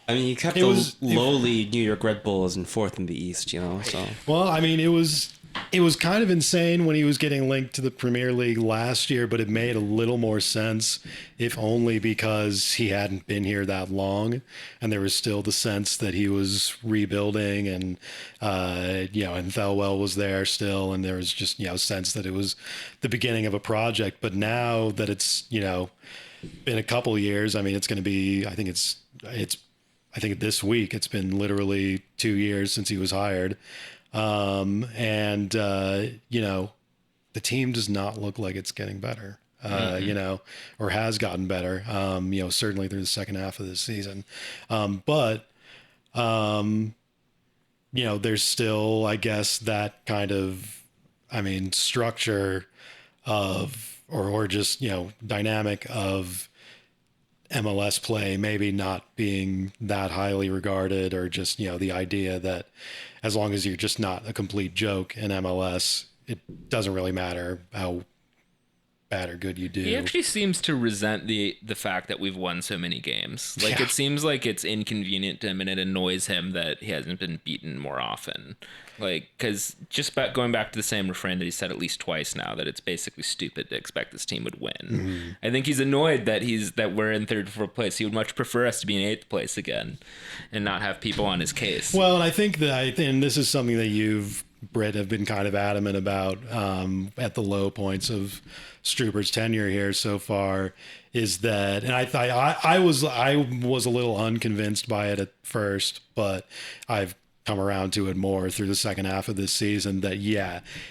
I mean, you kept the lowly New York Red Bulls in fourth in the East, so. Well, I mean, it was kind of insane when he was getting linked to the Premier League last year, but it made a little more sense, if only because he hadn't been here that long, and there was still the sense that he was rebuilding, and and Thelwell was there still, and there was just sense that it was the beginning of a project. But now that it's been a couple years, I mean, it's going to be, I think this week it's been literally 2 years since he was hired. The team does not look like it's getting better, or has gotten better, certainly through the second half of this season. There's still, I guess, that kind of, structure of, or just, dynamic of MLS play maybe not being that highly regarded, or just, the idea that as long as you're just not a complete joke in MLS, it doesn't really matter how bad or good you do. He actually seems to resent the fact that we've won so many games. It seems like it's inconvenient to him, and it annoys him that he hasn't been beaten more often. Because just going back to the same refrain that he said at least twice now, that it's basically stupid to expect this team would win. Mm-hmm. I think he's annoyed that we're in third or fourth place. He would much prefer us to be in eighth place again, and not have people on his case. Well, and I think that, and this is something that Brit, have been kind of adamant about at the low points of Struber's tenure here so far, is that, and I was a little unconvinced by it at first, but I've come around to it more through the second half of this season, that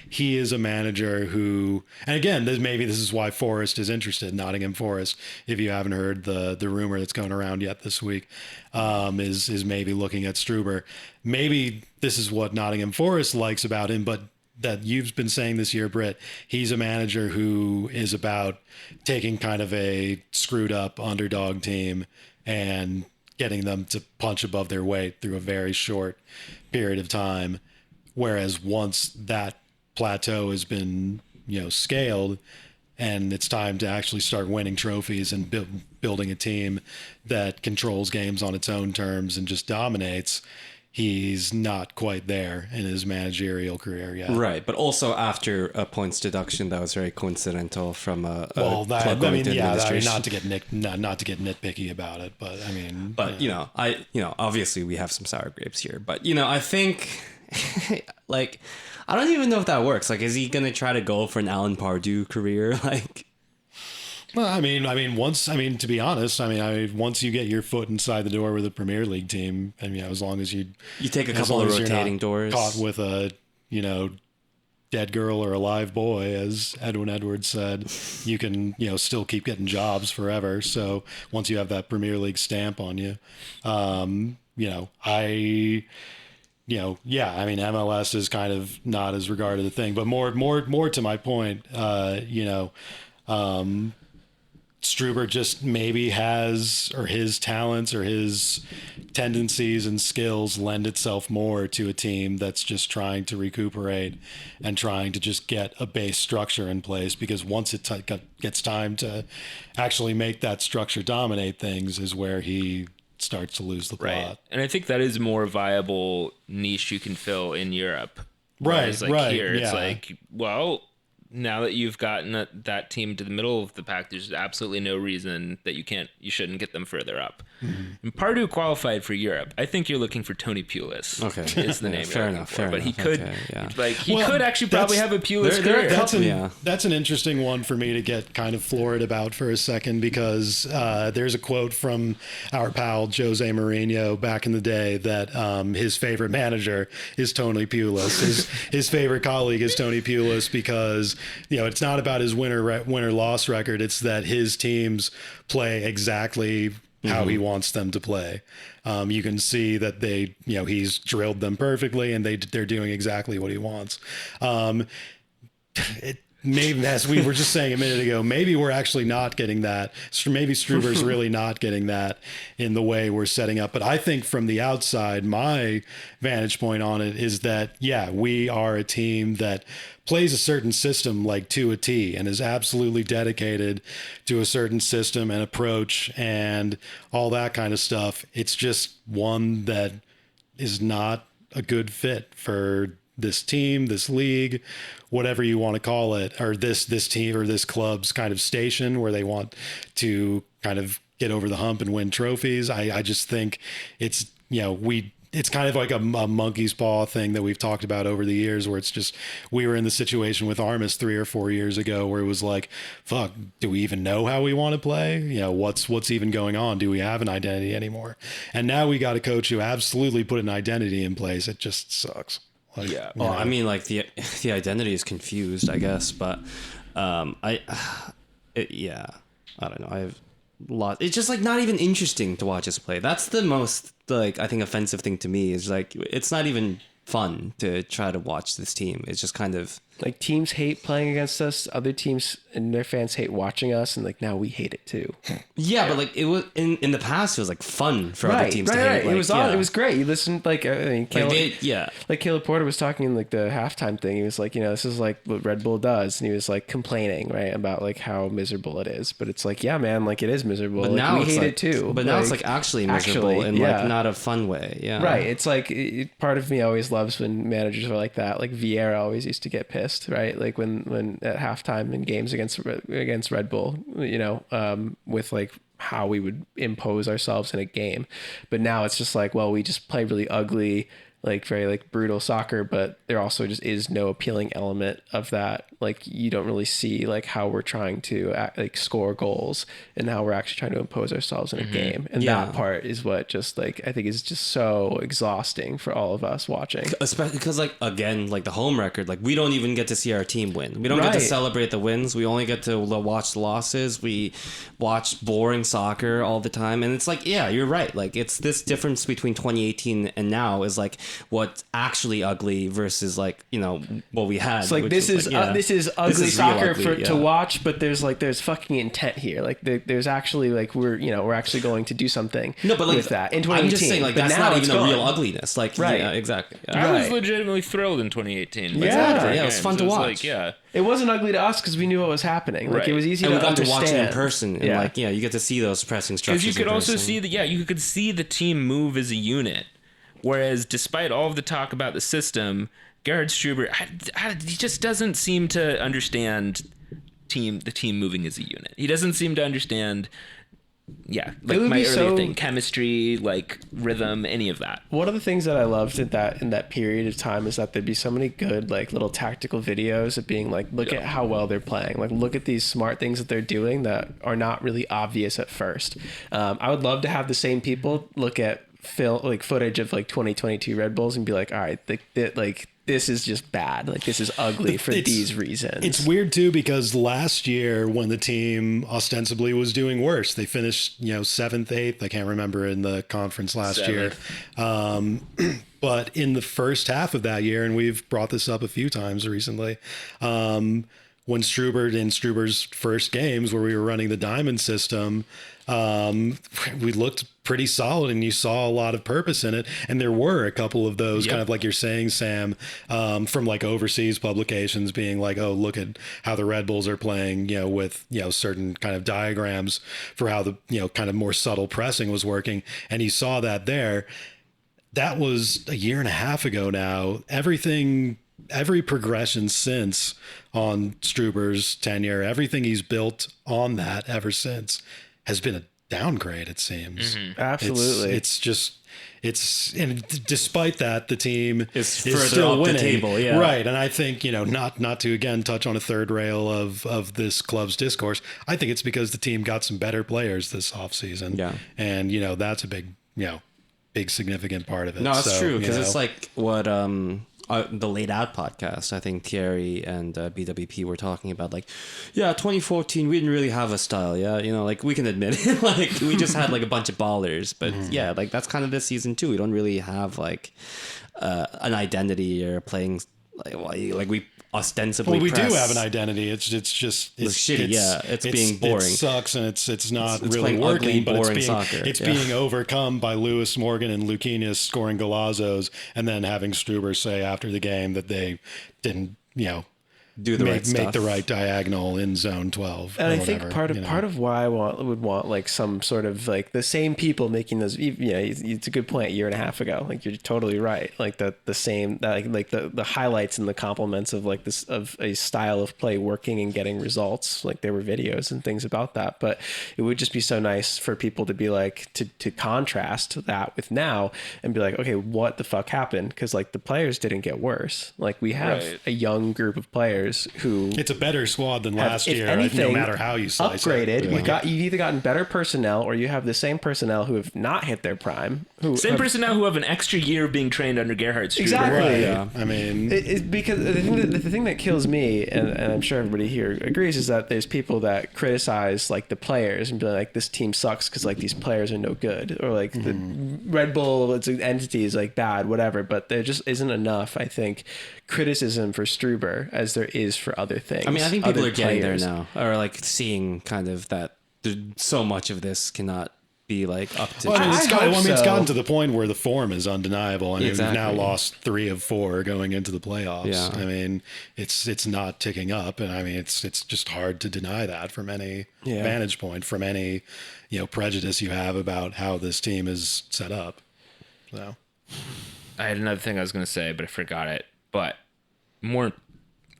he is a manager who, and again, maybe this is why Forest is interested, Nottingham Forest, if you haven't heard the rumor that's going around yet this week, is maybe looking at Struber. Maybe this is what Nottingham Forest likes about him, but that you've been saying this year, Brit, he's a manager who is about taking kind of a screwed up underdog team and getting them to punch above their weight through a very short period of time. Whereas once that plateau has been, scaled, and it's time to actually start winning trophies and building a team that controls games on its own terms and just dominates, he's not quite there in his managerial career yet. Right, but also after a points deduction that was very coincidental from a club going to administration. Not to get nitpicky about it, but I mean, obviously we have some sour grapes here, but I think like I don't even know if that works. Like, is he gonna try to go for an Alan Pardew career? Like, well, to be honest, once you get your foot inside the door with a Premier League team, as long as you take a couple of rotating doors, caught with a, dead girl or a live boy, as Edwin Edwards said, you can, still keep getting jobs forever. So once you have that Premier League stamp on you, MLS is kind of not as regarded a thing, but more to my point, Struber just maybe has, or his talents or his tendencies and skills lend itself more to a team that's just trying to recuperate and trying to just get a base structure in place, because once it gets time to actually make that structure dominate things is where he starts to lose the plot. Right. And I think that is more viable niche you can fill in Europe. Right. Here, it's like, well, now that you've gotten that team to the middle of the pack, there's absolutely no reason that you shouldn't get them further up. Mm-hmm. And Pardew qualified for Europe. I think you're looking for Tony Pulis. Okay, is the name. Fair enough. But he could, could actually probably have a Pulis career. That's an interesting one for me to get kind of florid about for a second, because there's a quote from our pal Jose Mourinho back in the day that his favorite manager is Tony Pulis. His favorite colleague is Tony Pulis, because it's not about his winner-loss record. It's that his teams play exactly how he wants them to play. You can see that he's drilled them perfectly, and they're doing exactly what he wants. Maybe, as we were just saying a minute ago, maybe we're actually not getting that. Maybe Struber's really not getting that in the way we're setting up. But I think from the outside, my vantage point on it is that, we are a team that plays a certain system like to a T and is absolutely dedicated to a certain system and approach and all that kind of stuff. It's just one that is not a good fit for this team, this league, whatever you want to call it, or this team or this club's kind of station where they want to kind of get over the hump and win trophies. I just think it's, it's kind of like a monkey's paw thing that we've talked about over the years, where it's just, we were in the situation with Armis 3 or 4 years ago where it was like, fuck, do we even know how we want to play? What's even going on? Do we have an identity anymore? And now we got a coach who absolutely put an identity in place. It just sucks. I mean, like the identity is confused, I guess, but I don't know. I have lots. It's just like not even interesting to watch us play. That's the most I think offensive thing to me, is like it's not even fun to try to watch this team. It's just kind of like teams hate playing against us, other teams and their fans hate watching us, and like now we hate it too. Yeah, but like it was in the past, it was like fun for other teams to hate. Like, it was great. You listened like Caleb Porter was talking in like the halftime thing. He was like, this is like what Red Bull does, and he was like complaining about like how miserable it is. But it's like, yeah, man, like it is miserable. But now we hate it too. But now it's like actually miserable in like not a fun way. Yeah, right. It's like part of me always loves when managers are like that. Like Vieira always used to get pissed. Right, like when at halftime in games against Red Bull, with like how we would impose ourselves in a game. But now it's just like, well, we just play really ugly, like very like brutal soccer, but there also just is no appealing element of that. Like you don't really see like how we're trying to like score goals and how we're actually trying to impose ourselves in a game. And that part is what just like, I think is just so exhausting for all of us watching. Especially because like, again, like the home record, like we don't even get to see our team win. We don't get to celebrate the wins. We only get to watch the losses. We watch boring soccer all the time. And it's like, yeah, you're right. Like it's this difference between 2018 and now is like what's actually ugly versus like, you know, what we had. It's like this is ugly soccer to watch, but there's fucking intent here. Like there's actually like we're actually going to do something with that in 2018. I'm just saying like that's not even a real ugliness. Like yeah, exactly. Yeah. I was legitimately thrilled in 2018. Yeah, it was fun to watch. Like, it wasn't ugly to us because we knew what was happening. Like it was easy to understand. And we got to watch it in person, and like you get to see those pressing structures. Because you could also see you could see the team move as a unit. Whereas, despite all of the talk about the system, Gerhard Struber, he just doesn't seem to understand the team moving as a unit. He doesn't seem to understand, like my earlier thing, chemistry, like rhythm, any of that. One of the things that I loved in that period of time is that there'd be so many good like little tactical videos of being like, look at how well they're playing. Like, look at these smart things that they're doing that are not really obvious at first. I would love to have the same people look at footage of like 2022 Red Bulls and be like, all right, like this is just bad. Like this is ugly for these reasons. It's weird too because last year when the team ostensibly was doing worse, they finished 7th, 8th. I can't remember in the conference last year. But in the first half of that year, and we've brought this up a few times recently, when Struber's first games where we were running the diamond system, we looked pretty solid and you saw a lot of purpose in it. And there were a couple of those kind of like you're saying, Sam, from like overseas publications being like, oh, look at how the Red Bulls are playing, with, certain kind of diagrams for how the, kind of more subtle pressing was working. And you saw that there. That was a year and a half ago now. Every progression since on Struber's tenure, everything he's built on that ever since has been a downgrade, it seems. Mm-hmm. Absolutely. And despite that, the team is still winning. The table, yeah. Right. And I think, not to again touch on a third rail of this club's discourse, I think it's because the team got some better players this offseason. Yeah. And, that's a big significant part of it. No, that's true. Because it's like what the Laid Out podcast, I think Thierry and BWP were talking about, like, 2014, we didn't really have a style. Yeah. Like we can admit it. Like we just had like a bunch of ballers, but like that's kind of this season too. We don't really have like an identity or playing like we ostensibly we do have an identity. It's shitty. It's being boring. It sucks, and it's not really working. But it's being overcome by Lewis Morgan and Luquinhas scoring golazos, and then having Struber say after the game that they didn't, make the right diagonal in zone 12. And I think part of why I would want like some sort of like the same people making those. It's a good point. A year and a half ago, like you're totally right. Like the same like the highlights and the compliments of like this of a style of play working and getting results. Like there were videos and things about that, but it would just be so nice for people to be like to contrast that with now and be like, okay, what the fuck happened? Because like the players didn't get worse. Like we have a young group of players who it's a better squad than last year. No matter how you slice upgraded. it. You've either gotten better personnel or you have the same personnel who have not hit their prime. Personnel who have an extra year of being trained under Gerhard Struber. Exactly. Right. Yeah. I mean, it's because the thing that kills me, and I'm sure everybody here agrees, is that there's people that criticize like the players and be like, this team sucks because like these players are no good, or like the Red Bull as an entity is like bad, whatever. But there just isn't enough, I think, criticism for Struber as there is for other things. I mean, I think people are getting there now, or like seeing kind of that so much of this cannot be like up to. It's gotten to the point where the form is undeniable. I mean, we've now lost 3 of 4 going into the playoffs. Yeah. I mean, it's not ticking up, and I mean, it's just hard to deny that from any vantage point, from any prejudice you have about how this team is set up. So, I had another thing I was going to say, but I forgot it. But more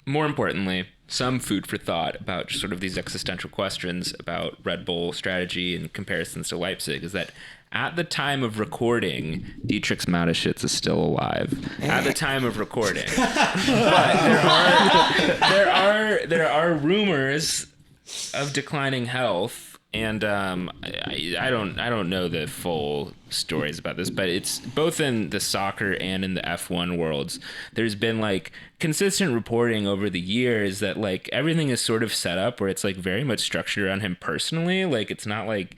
importantly, some food for thought about just sort of these existential questions about Red Bull strategy and comparisons to Leipzig is that at the time of recording, Dietrich Mateschitz is still alive. At the time of recording, but there are rumors of declining health. And I don't know the full stories about this, but it's both in the soccer and in the F1 worlds. There's been like consistent reporting over the years that like everything is sort of set up where it's like very much structured around him personally. Like it's not like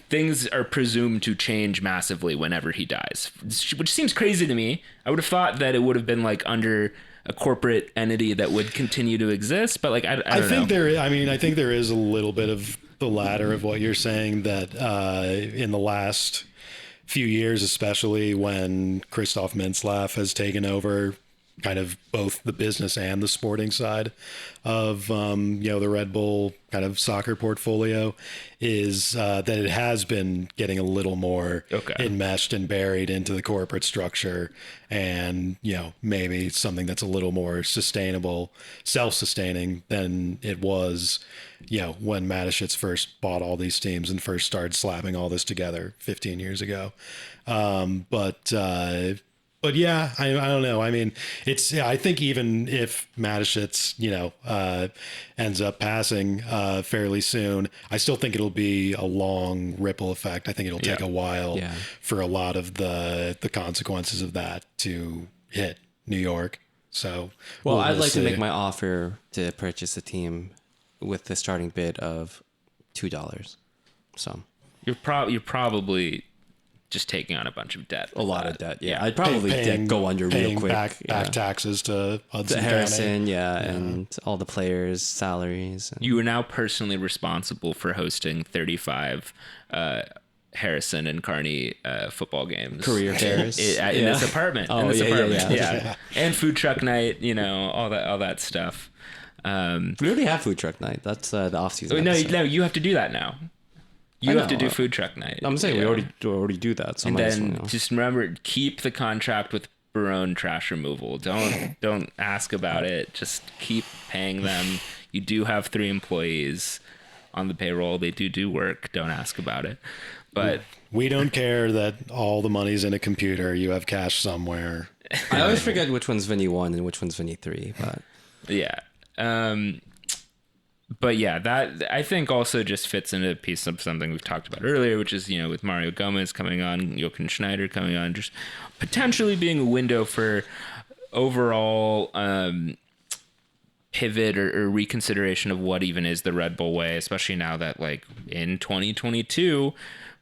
things are presumed to change massively whenever he dies, which seems crazy to me. I would have thought that it would have been like under a corporate entity that would continue to exist, but like I think know. I think there is a little bit of the latter of what you're saying, that in the last few years, especially when Christoph Mintzlaff has taken over kind of both the business and the sporting side of the Red Bull kind of soccer portfolio, is that it has been getting a little more enmeshed and buried into the corporate structure, and maybe something that's a little more sustainable, self-sustaining than it was when Mateschitz first bought all these teams and first started slapping all this together 15 years ago. But yeah, I don't know. I mean, I think even if Mateschitz, ends up passing fairly soon, I still think it'll be a long ripple effect. I think it'll take a while for a lot of the consequences of that to hit New York. So, well, I'd like to make my offer to purchase a team with the starting bid of $2. So you're probably just taking on a bunch of debt. A lot of debt, yeah. I'd probably go under real quick. Back taxes to Hudson Harrison, and all the players' salaries. You are now personally responsible for hosting 35 Harrison and Carney football games. Career fairs. In this apartment. Yeah. And food truck night, all that stuff. We already have food truck night. That's the off-season episode. No, you have to do that now. You have to do food truck night. I'm saying we already do that. So and then just remember, keep the contract with Barone Trash Removal. Don't ask about it. Just keep paying them. You do have 3 employees on the payroll. They do work. Don't ask about it. But we don't care that all the money's in a computer. You have cash somewhere. I always forget which one's Vinny 1 and which one's Vinny 3. But yeah. But yeah, that I think also just fits into a piece of something we've talked about earlier, which is, with Mario Gomez coming on, Jochen Schneider coming on, just potentially being a window for overall pivot or reconsideration of what even is the Red Bull way, especially now that like in 2022,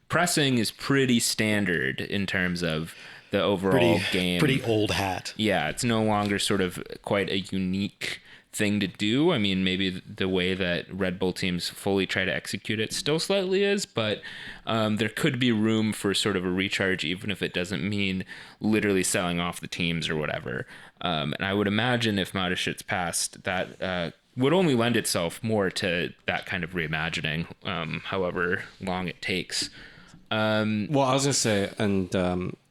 pressing is pretty standard in terms of the overall game. Pretty old hat. Yeah, it's no longer sort of quite a unique thing to do. I mean, maybe the way that Red Bull teams fully try to execute it still slightly is, but there could be room for sort of a recharge, even if it doesn't mean literally selling off the teams or whatever. And I would imagine if Mateschitz passed, that would only lend itself more to that kind of reimagining, however long it takes. Well, I was going to say, and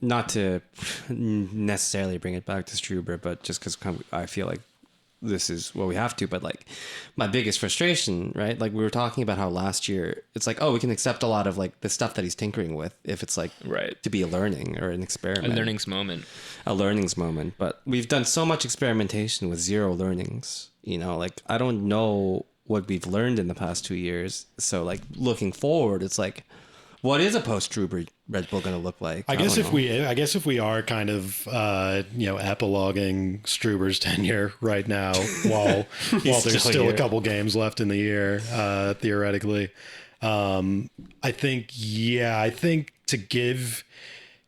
not to necessarily bring it back to Struber, but just because I feel like this is what we have to, but like my biggest frustration, right? Like we were talking about how last year it's like, we can accept a lot of like the stuff that he's tinkering with if it's like to be a learning or an experiment. A learnings moment. But we've done so much experimentation with zero learnings, like I don't know what we've learned in the past 2 years. So like looking forward, it's like, what is a post-Struber Red Bull going to look like? I guess if we are kind of epiloguing Struber's tenure right now, while there's still a couple games left in the year, theoretically, I think to give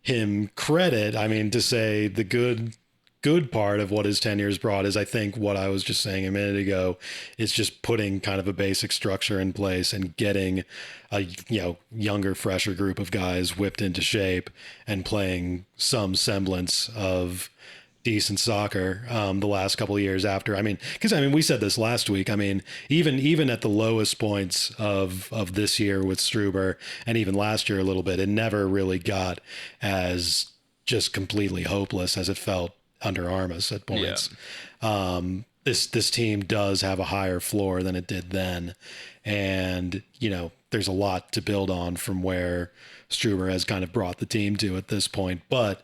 him credit, I mean, to say the good part of what his tenure has brought is, I think what I was just saying a minute ago, is just putting kind of a basic structure in place and getting a younger, fresher group of guys whipped into shape and playing some semblance of decent soccer the last couple of years after. I mean, because we said this last week. I mean, even at the lowest points of this year with Struber, and even last year a little bit, it never really got as just completely hopeless as it felt under Armas at points. Yeah. This team does have a higher floor than it did then, and there's a lot to build on from where Struber has kind of brought the team to at this point. But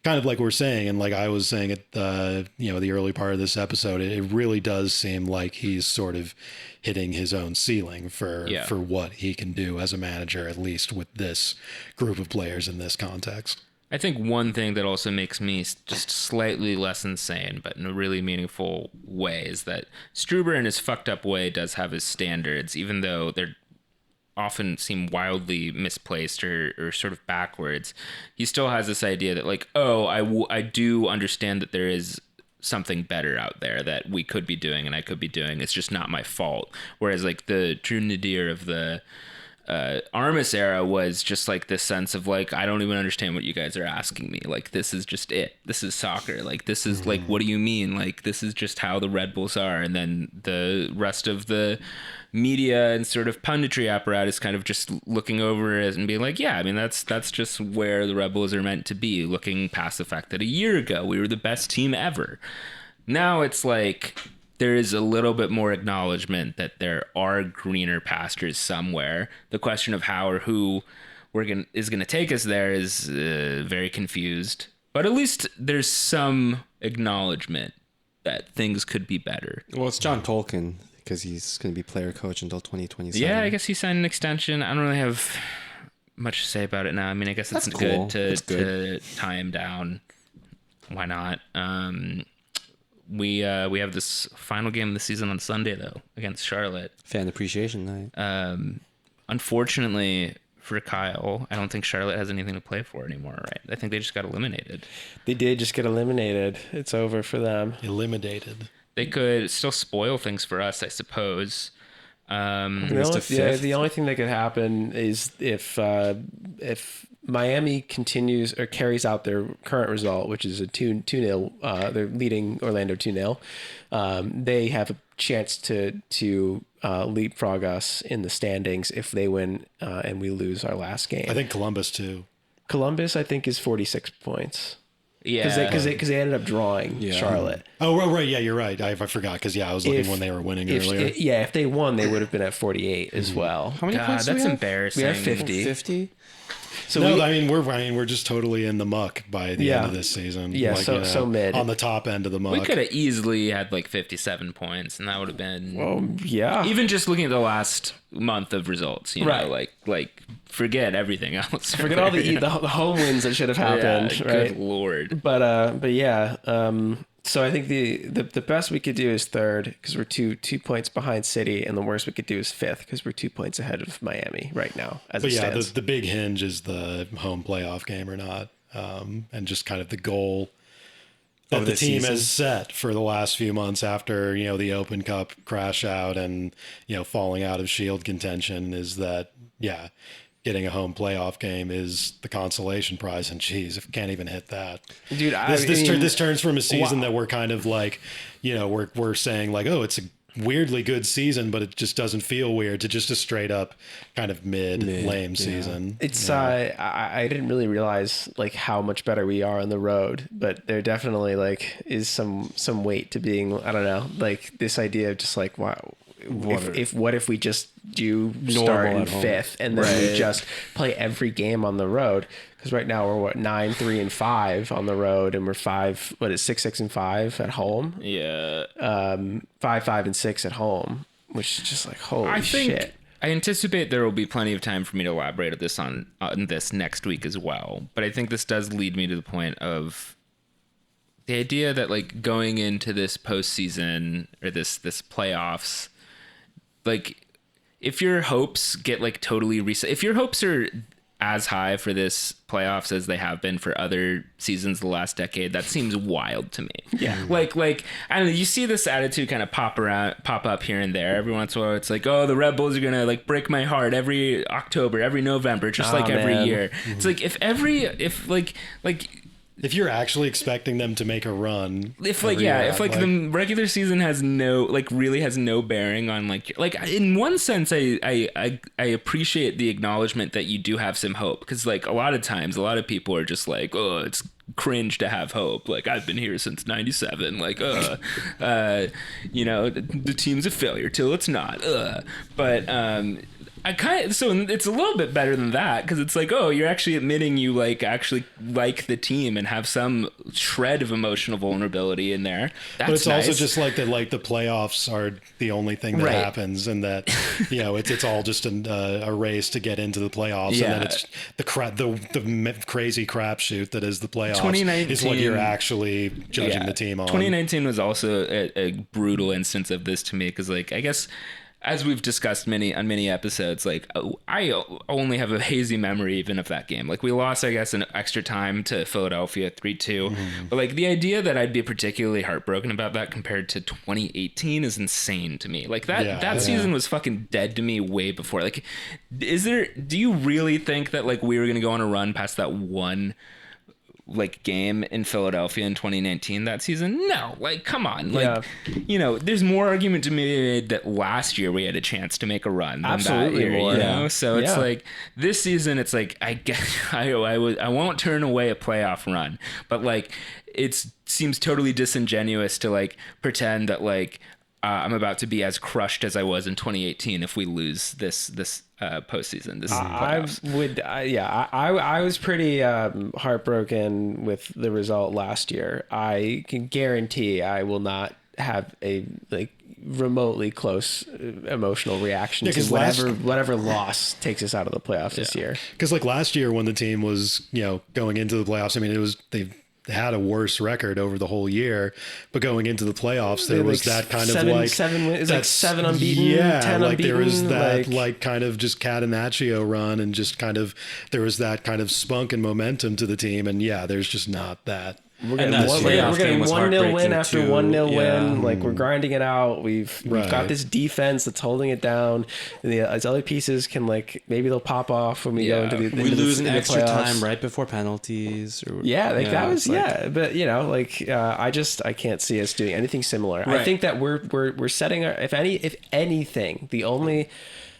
kind of like we're saying, and like I was saying at the early part of this episode, it really does seem like he's sort of hitting his own ceiling for what he can do as a manager, at least with this group of players in this context. I think one thing that also makes me just slightly less insane, but in a really meaningful way, is that Struber in his fucked up way does have his standards, even though they're often seem wildly misplaced or sort of backwards. He still has this idea that like, oh, I do understand that there is something better out there that we could be doing and I could be doing. It's just not my fault. Whereas like the true nadir of the Armas era was just like this sense of like, I don't even understand what you guys are asking me. Like, this is just it. This is soccer. Like, this is like, what do you mean? Like, this is just how the Red Bulls are. And then the rest of the media and sort of punditry apparatus kind of just looking over it and being like, yeah, I mean, that's just where the Red Bulls are meant to be, looking past the fact that a year ago we were the best team ever. Now it's like there is a little bit more acknowledgement that there are greener pastures somewhere. The question of how or who is going to take us there is very confused. But at least there's some acknowledgement that things could be better. Well, it's John Tolkien, because he's going to be player coach until 2027. Yeah, I guess he signed an extension. I don't really have much to say about it now. I mean, I guess it's cool. good to tie him down. Why not? We have this final game of the season on Sunday, though, against Charlotte. Fan appreciation night. Unfortunately for Kyle, I don't think Charlotte has anything to play for anymore, right? I think they just got eliminated. They did just get eliminated. It's over for them. Eliminated. They could still spoil things for us, I suppose. The only thing that could happen is if Miami continues or carries out their current result, which is a 2-0, they're leading Orlando 2-0. They have a chance to leapfrog us in the standings if they win and we lose our last game. I think Columbus too. Columbus, I think, is 46 points. Yeah, because they ended up drawing Charlotte. Oh, right. Yeah, you're right. I forgot because I was looking when they were winning earlier. If they won, they would have been at 48 as well. How many points? That's do we have? embarrassing. We have 50. 50. So we're just totally in the muck by the end of this season. Yeah, so mid on the top end of the muck. We could have easily had like 57 points, and that would have been. Well, yeah. Even just looking at the last month of results, you know, like forget everything else. Forget all the home wins that should have happened. Yeah, right? Good Lord. But yeah. So I think the best we could do is third because we're two points behind City, and the worst we could do is fifth because we're 2 points ahead of Miami right now. The big hinge is the home playoff game or not, and just kind of the goal that the team has set for the last few months after the Open Cup crash out and falling out of Shield contention is that getting a home playoff game is the consolation prize, and geez, if we can't even hit that, dude, this turns from a season that we're kind of like, we're saying like, oh, it's a weirdly good season, but it just doesn't feel weird, to just a straight up kind of lame season. It's I didn't really realize like how much better we are on the road, but there definitely like is some weight to being, I don't know, like this idea of just like, wow. What if we just do start in fifth and then we just play every game on the road? Because right now we're 9, 3, and 5 on the road, and we're 5. What is 6, 6, and 5 at home? Yeah. 5, 5, and 6 at home, which is just like holy shit. I anticipate there will be plenty of time for me to elaborate on this next week as well. But I think this does lead me to the point of the idea that like going into this postseason or this playoffs. Like, if your hopes get like totally reset, if your hopes are as high for this playoffs as they have been for other seasons the last decade, that seems wild to me. Yeah. Like I don't know, you see this attitude kind of pop up here and there. Every once in a while it's like, oh, the Red Bulls are gonna like break my heart every October, every November, just every year. Mm-hmm. It's like if you're actually expecting them to make a run, the regular season has really has no bearing on like in one sense, I appreciate the acknowledgement that you do have some hope, because like a lot of times, a lot of people are just like, oh, it's cringe to have hope. Like, I've been here since '97. Like, the team's a failure till it's not. But So it's a little bit better than that, because it's like, oh, you're actually admitting you like actually like the team and have some shred of emotional vulnerability in there. That's but it's nice. also just like that, like the playoffs are the only thing that happens, and that it's all just a race to get into the playoffs, and then it's the crazy crapshoot that is the playoffs. 2019 is what you're actually judging the team on. 2019 was also a brutal instance of this to me, because like I guess, as we've discussed on many episodes, like I only have a hazy memory even of that game. Like we lost, I guess, in extra time to Philadelphia 3-2. But like the idea that I'd be particularly heartbroken about that compared to 2018 is insane to me. Like that season was fucking dead to me way before. Like, do you really think that like we were going to go on a run past that one like game in Philadelphia in 2019 that season? No, like come on, like there's more argument to be made that last year we had a chance to make a run than that year, more. So it's like this season, it's like I guess I won't turn away a playoff run, but like it seems totally disingenuous to like pretend that like I'm about to be as crushed as I was in 2018 if we lose this postseason. I was pretty heartbroken with the result last year. I can guarantee I will not have a like remotely close emotional reaction to whatever loss takes us out of the playoffs this year. Because like last year when the team was going into the playoffs, I mean they had a worse record over the whole year, but going into the playoffs there was like that kind of like seven unbeaten, 10 like unbeaten, there was that like kind of just Catenaccio run, and just kind of there was that kind of spunk and momentum to the team, and there's just not that. We're getting 1-0 win after 1-0 win. Like we're grinding it out. We've got this defense that's holding it down. These other pieces can like maybe they'll pop off when we go into the. We lose in extra time right before penalties. But I can't see us doing anything similar. Right. I think that we're setting our if anything, the only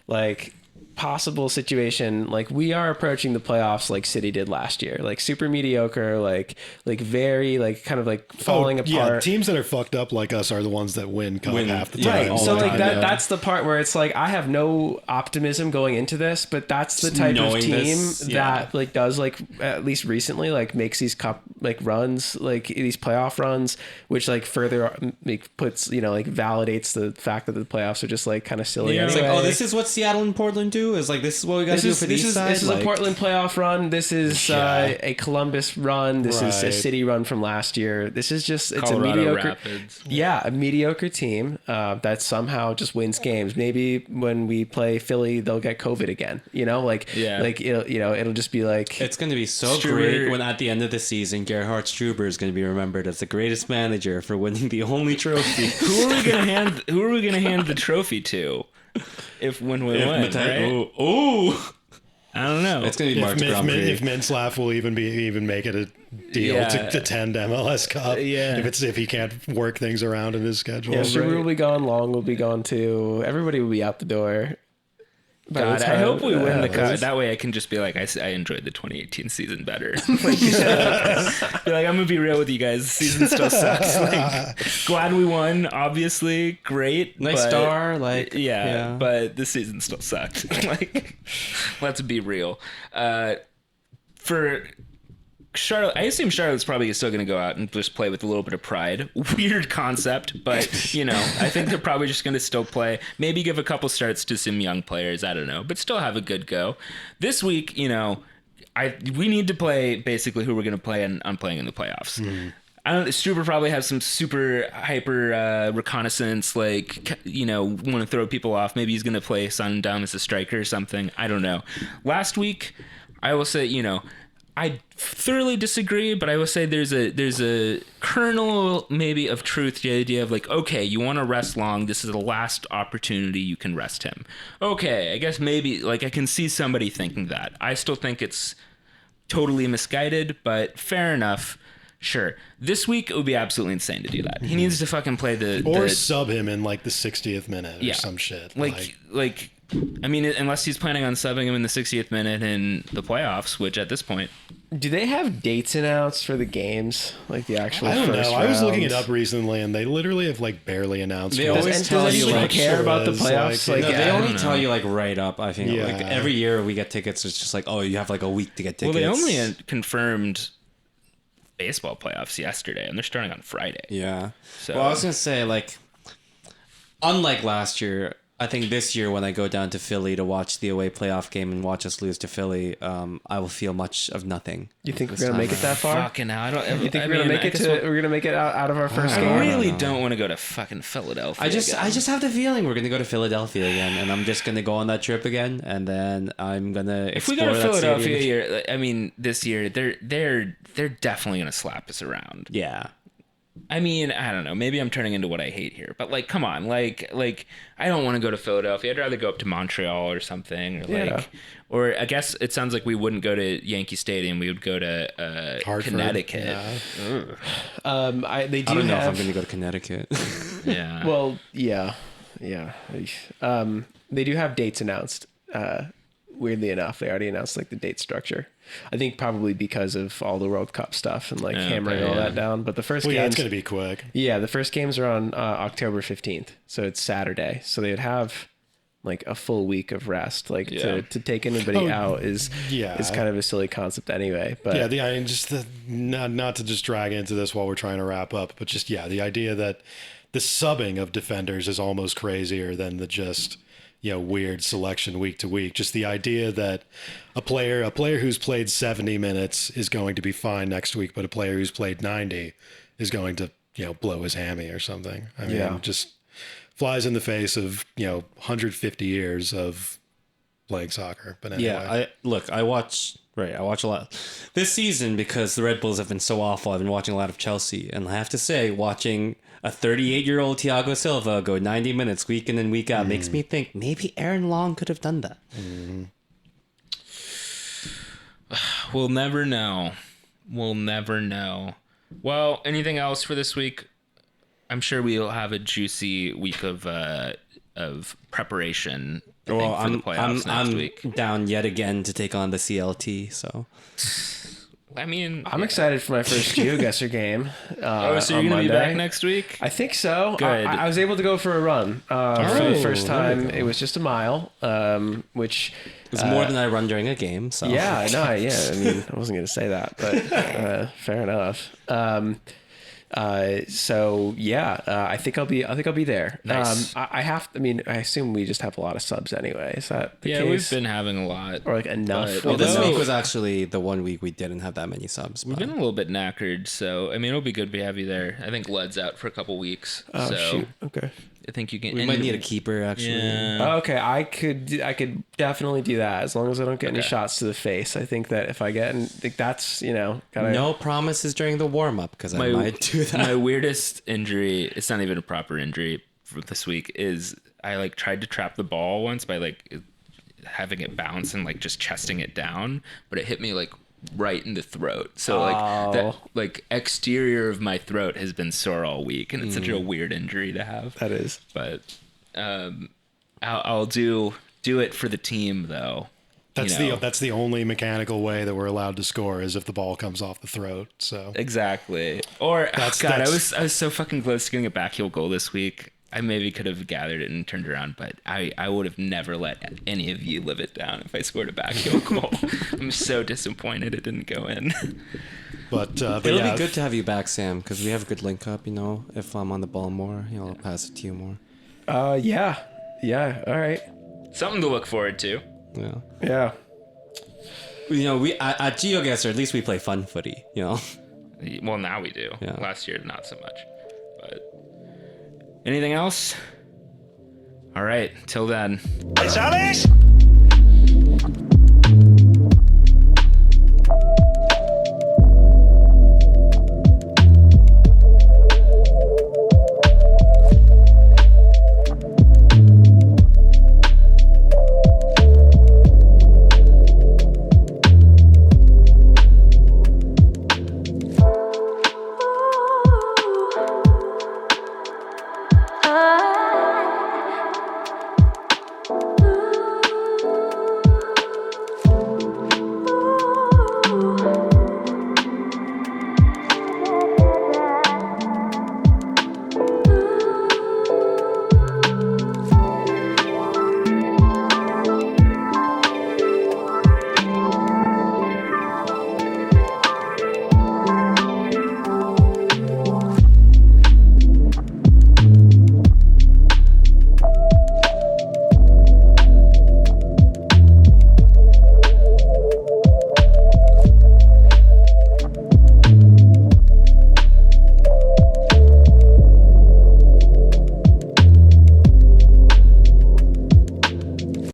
like possible situation, like we are approaching the playoffs like City did last year, like super mediocre, like very like kind of like falling apart. Teams that are fucked up like us are the ones that win half the time. Right. So like that's the part where it's like I have no optimism going into this, but that's the type of team that like does like at least recently like makes these cup like runs, like these playoff runs, which like further like puts like validates the fact that the playoffs are just like kind of silly. It's like, oh, this is what Seattle and Portland do. Is like this is what we got to do for the East side. This is a Portland playoff run. This is a Columbus run. This is a City run from last year. This is just Colorado a mediocre Rapids. a mediocre team that somehow just wins games. Maybe when we play Philly, they'll get COVID again. It'll just be like it's going to be so great when at the end of the season, Gerhard Struber is going to be remembered as the greatest manager for winning the only trophy. Who are we going to hand the trophy to? If when we win, right? I don't know. It's gonna be Mark's Grand Prix. If Mintzlaff will even make it a deal to attend MLS Cup. Yeah. If he can't work things around in his schedule. Yeah, Struber will be gone. Long will be gone too. Everybody will be out the door. God, I hope we win the cup. That way I can just be like, I enjoyed the 2018 season better. Be like, I'm going to be real with you guys. The season still sucks. Like, glad we won, obviously. Great. Nice star. Like, but the season still sucked. Like, let's be real. For Charlotte, I assume Charlotte's probably still going to go out and just play with a little bit of pride. Weird concept, but I think they're probably just going to still play. Maybe give a couple starts to some young players. I don't know, but still have a good go. This week, we need to play basically who we're going to play on playing in the playoffs. I don't know. Struber probably has some super hyper reconnaissance, like want to throw people off. Maybe he's going to play Sundown as a striker or something. I don't know. Last week, I will say, I thoroughly disagree, but I will say there's a kernel maybe of truth to the idea of like, okay, you want to rest Long. This is the last opportunity you can rest him. Okay, I guess maybe like I can see somebody thinking that. I still think it's totally misguided, but fair enough. Sure. This week it would be absolutely insane to do that. He needs to fucking play or sub him in like the 60th minute or some shit. Like I mean, unless he's planning on subbing him in the 60th minute in the playoffs, which at this point... Do they have dates announced for the games? Like the actual I don't know. rounds? I was looking it up recently, and they literally have like barely announced. They it. always tell you like care about the playoffs. Like, no, they only tell you like right up. I think Yeah. like every year we get tickets. It's just like, oh, you have like a week to get tickets. Well, they only confirmed baseball playoffs yesterday, and they're starting on Friday. Yeah. So, well, I was gonna say like, unlike last year, I think this year when I go down to Philly to watch the away playoff game and watch us lose to Philly, I will feel much of nothing. You think we're gonna make it that far? Fucking hell, I don't. You think we're gonna make it to? We're gonna make it out of our first game. I really don't want to go to fucking Philadelphia. I just have the feeling we're gonna go to Philadelphia again, and I'm just gonna go on that trip again, and then I'm gonna. If we go to Philadelphia, I mean, this year they're definitely gonna slap us around. Yeah. I mean, I don't know. Maybe I'm turning into what I hate here, but like, come on, like I don't want to go to Philadelphia. I'd rather go up to Montreal or something, or I guess it sounds like we wouldn't go to Yankee Stadium. We would go to Connecticut. Yeah. They do I don't know if have. I'm gonna go to Connecticut. Yeah. Well, yeah. They do have dates announced. Weirdly enough, they already announced like the date structure. I think probably because of all the World Cup stuff and like hammering all that down. But the first games, it's gonna be quick. Yeah, the first games are on October 15th, so it's Saturday. So they'd have like a full week of rest. Like to take anybody out is kind of a silly concept anyway. But not to just drag into this while we're trying to wrap up, but just the idea that the subbing of defenders is almost crazier than the just weird selection week to week. Just the idea that a player who's played 70 minutes is going to be fine next week, but a player who's played 90 is going to blow his hammy or something. I mean, just flies in the face of 150 years of playing soccer. But anyway, I watch a lot this season because the Red Bulls have been so awful. I've been watching a lot of Chelsea, and I have to say, watching a 38-year-old Thiago Silva go 90 minutes week in and week out makes me think maybe Aaron Long could have done that. We'll never know. Well, anything else for this week? I'm sure we'll have a juicy week of preparation. For the playoffs next week. Down yet again to take on the CLT. So, I mean, I'm excited for my first GeoGuessr game. So you're gonna be back next week? I think so. Good. I was able to go for a run for the first time. It was just a mile, which it's more than I run during a game. So yeah, I know. Yeah, I mean, I wasn't gonna say that, but fair enough. I think I'll be there. Nice. I assume we just have a lot of subs anyway. Is that the case? We've been having a lot, or like enough. Well, this week was actually the one week we didn't have that many subs. We've been a little bit knackered, so I mean, it'll be good to have you there. I think Led's out for a couple weeks. Oh, shoot. Okay. I think you can. We might need a keeper actually. Yeah. Okay, I could definitely do that as long as I don't get any shots to the face. I think that if I get, that's gotta... No promises during the warm up because I might do that. My weirdest injury, it's not even a proper injury for this week, is I tried to trap the ball once by having it bounce and just chesting it down, but it hit me right in the throat. So that exterior of my throat has been sore all week, and it's such a weird injury to have. That is. But I'll do it for the team though. That's the only mechanical way that we're allowed to score is if the ball comes off the throat. So exactly. Or I was so fucking close to getting a backheel goal this week. I maybe could have gathered it and turned around, but I would have never let any of you live it down if I scored a backheel goal. I'm so disappointed it didn't go in. But it'll be good to have you back, Sam, because we have a good link up. If I'm on the ball more, I'll pass it to you more. Yeah. All right. Something to look forward to. Yeah. We at GeoGuessr, at least we play fun footy. Well, now we do. Yeah. Last year, not so much. But anything else? All right. Till then. ¿Sabes?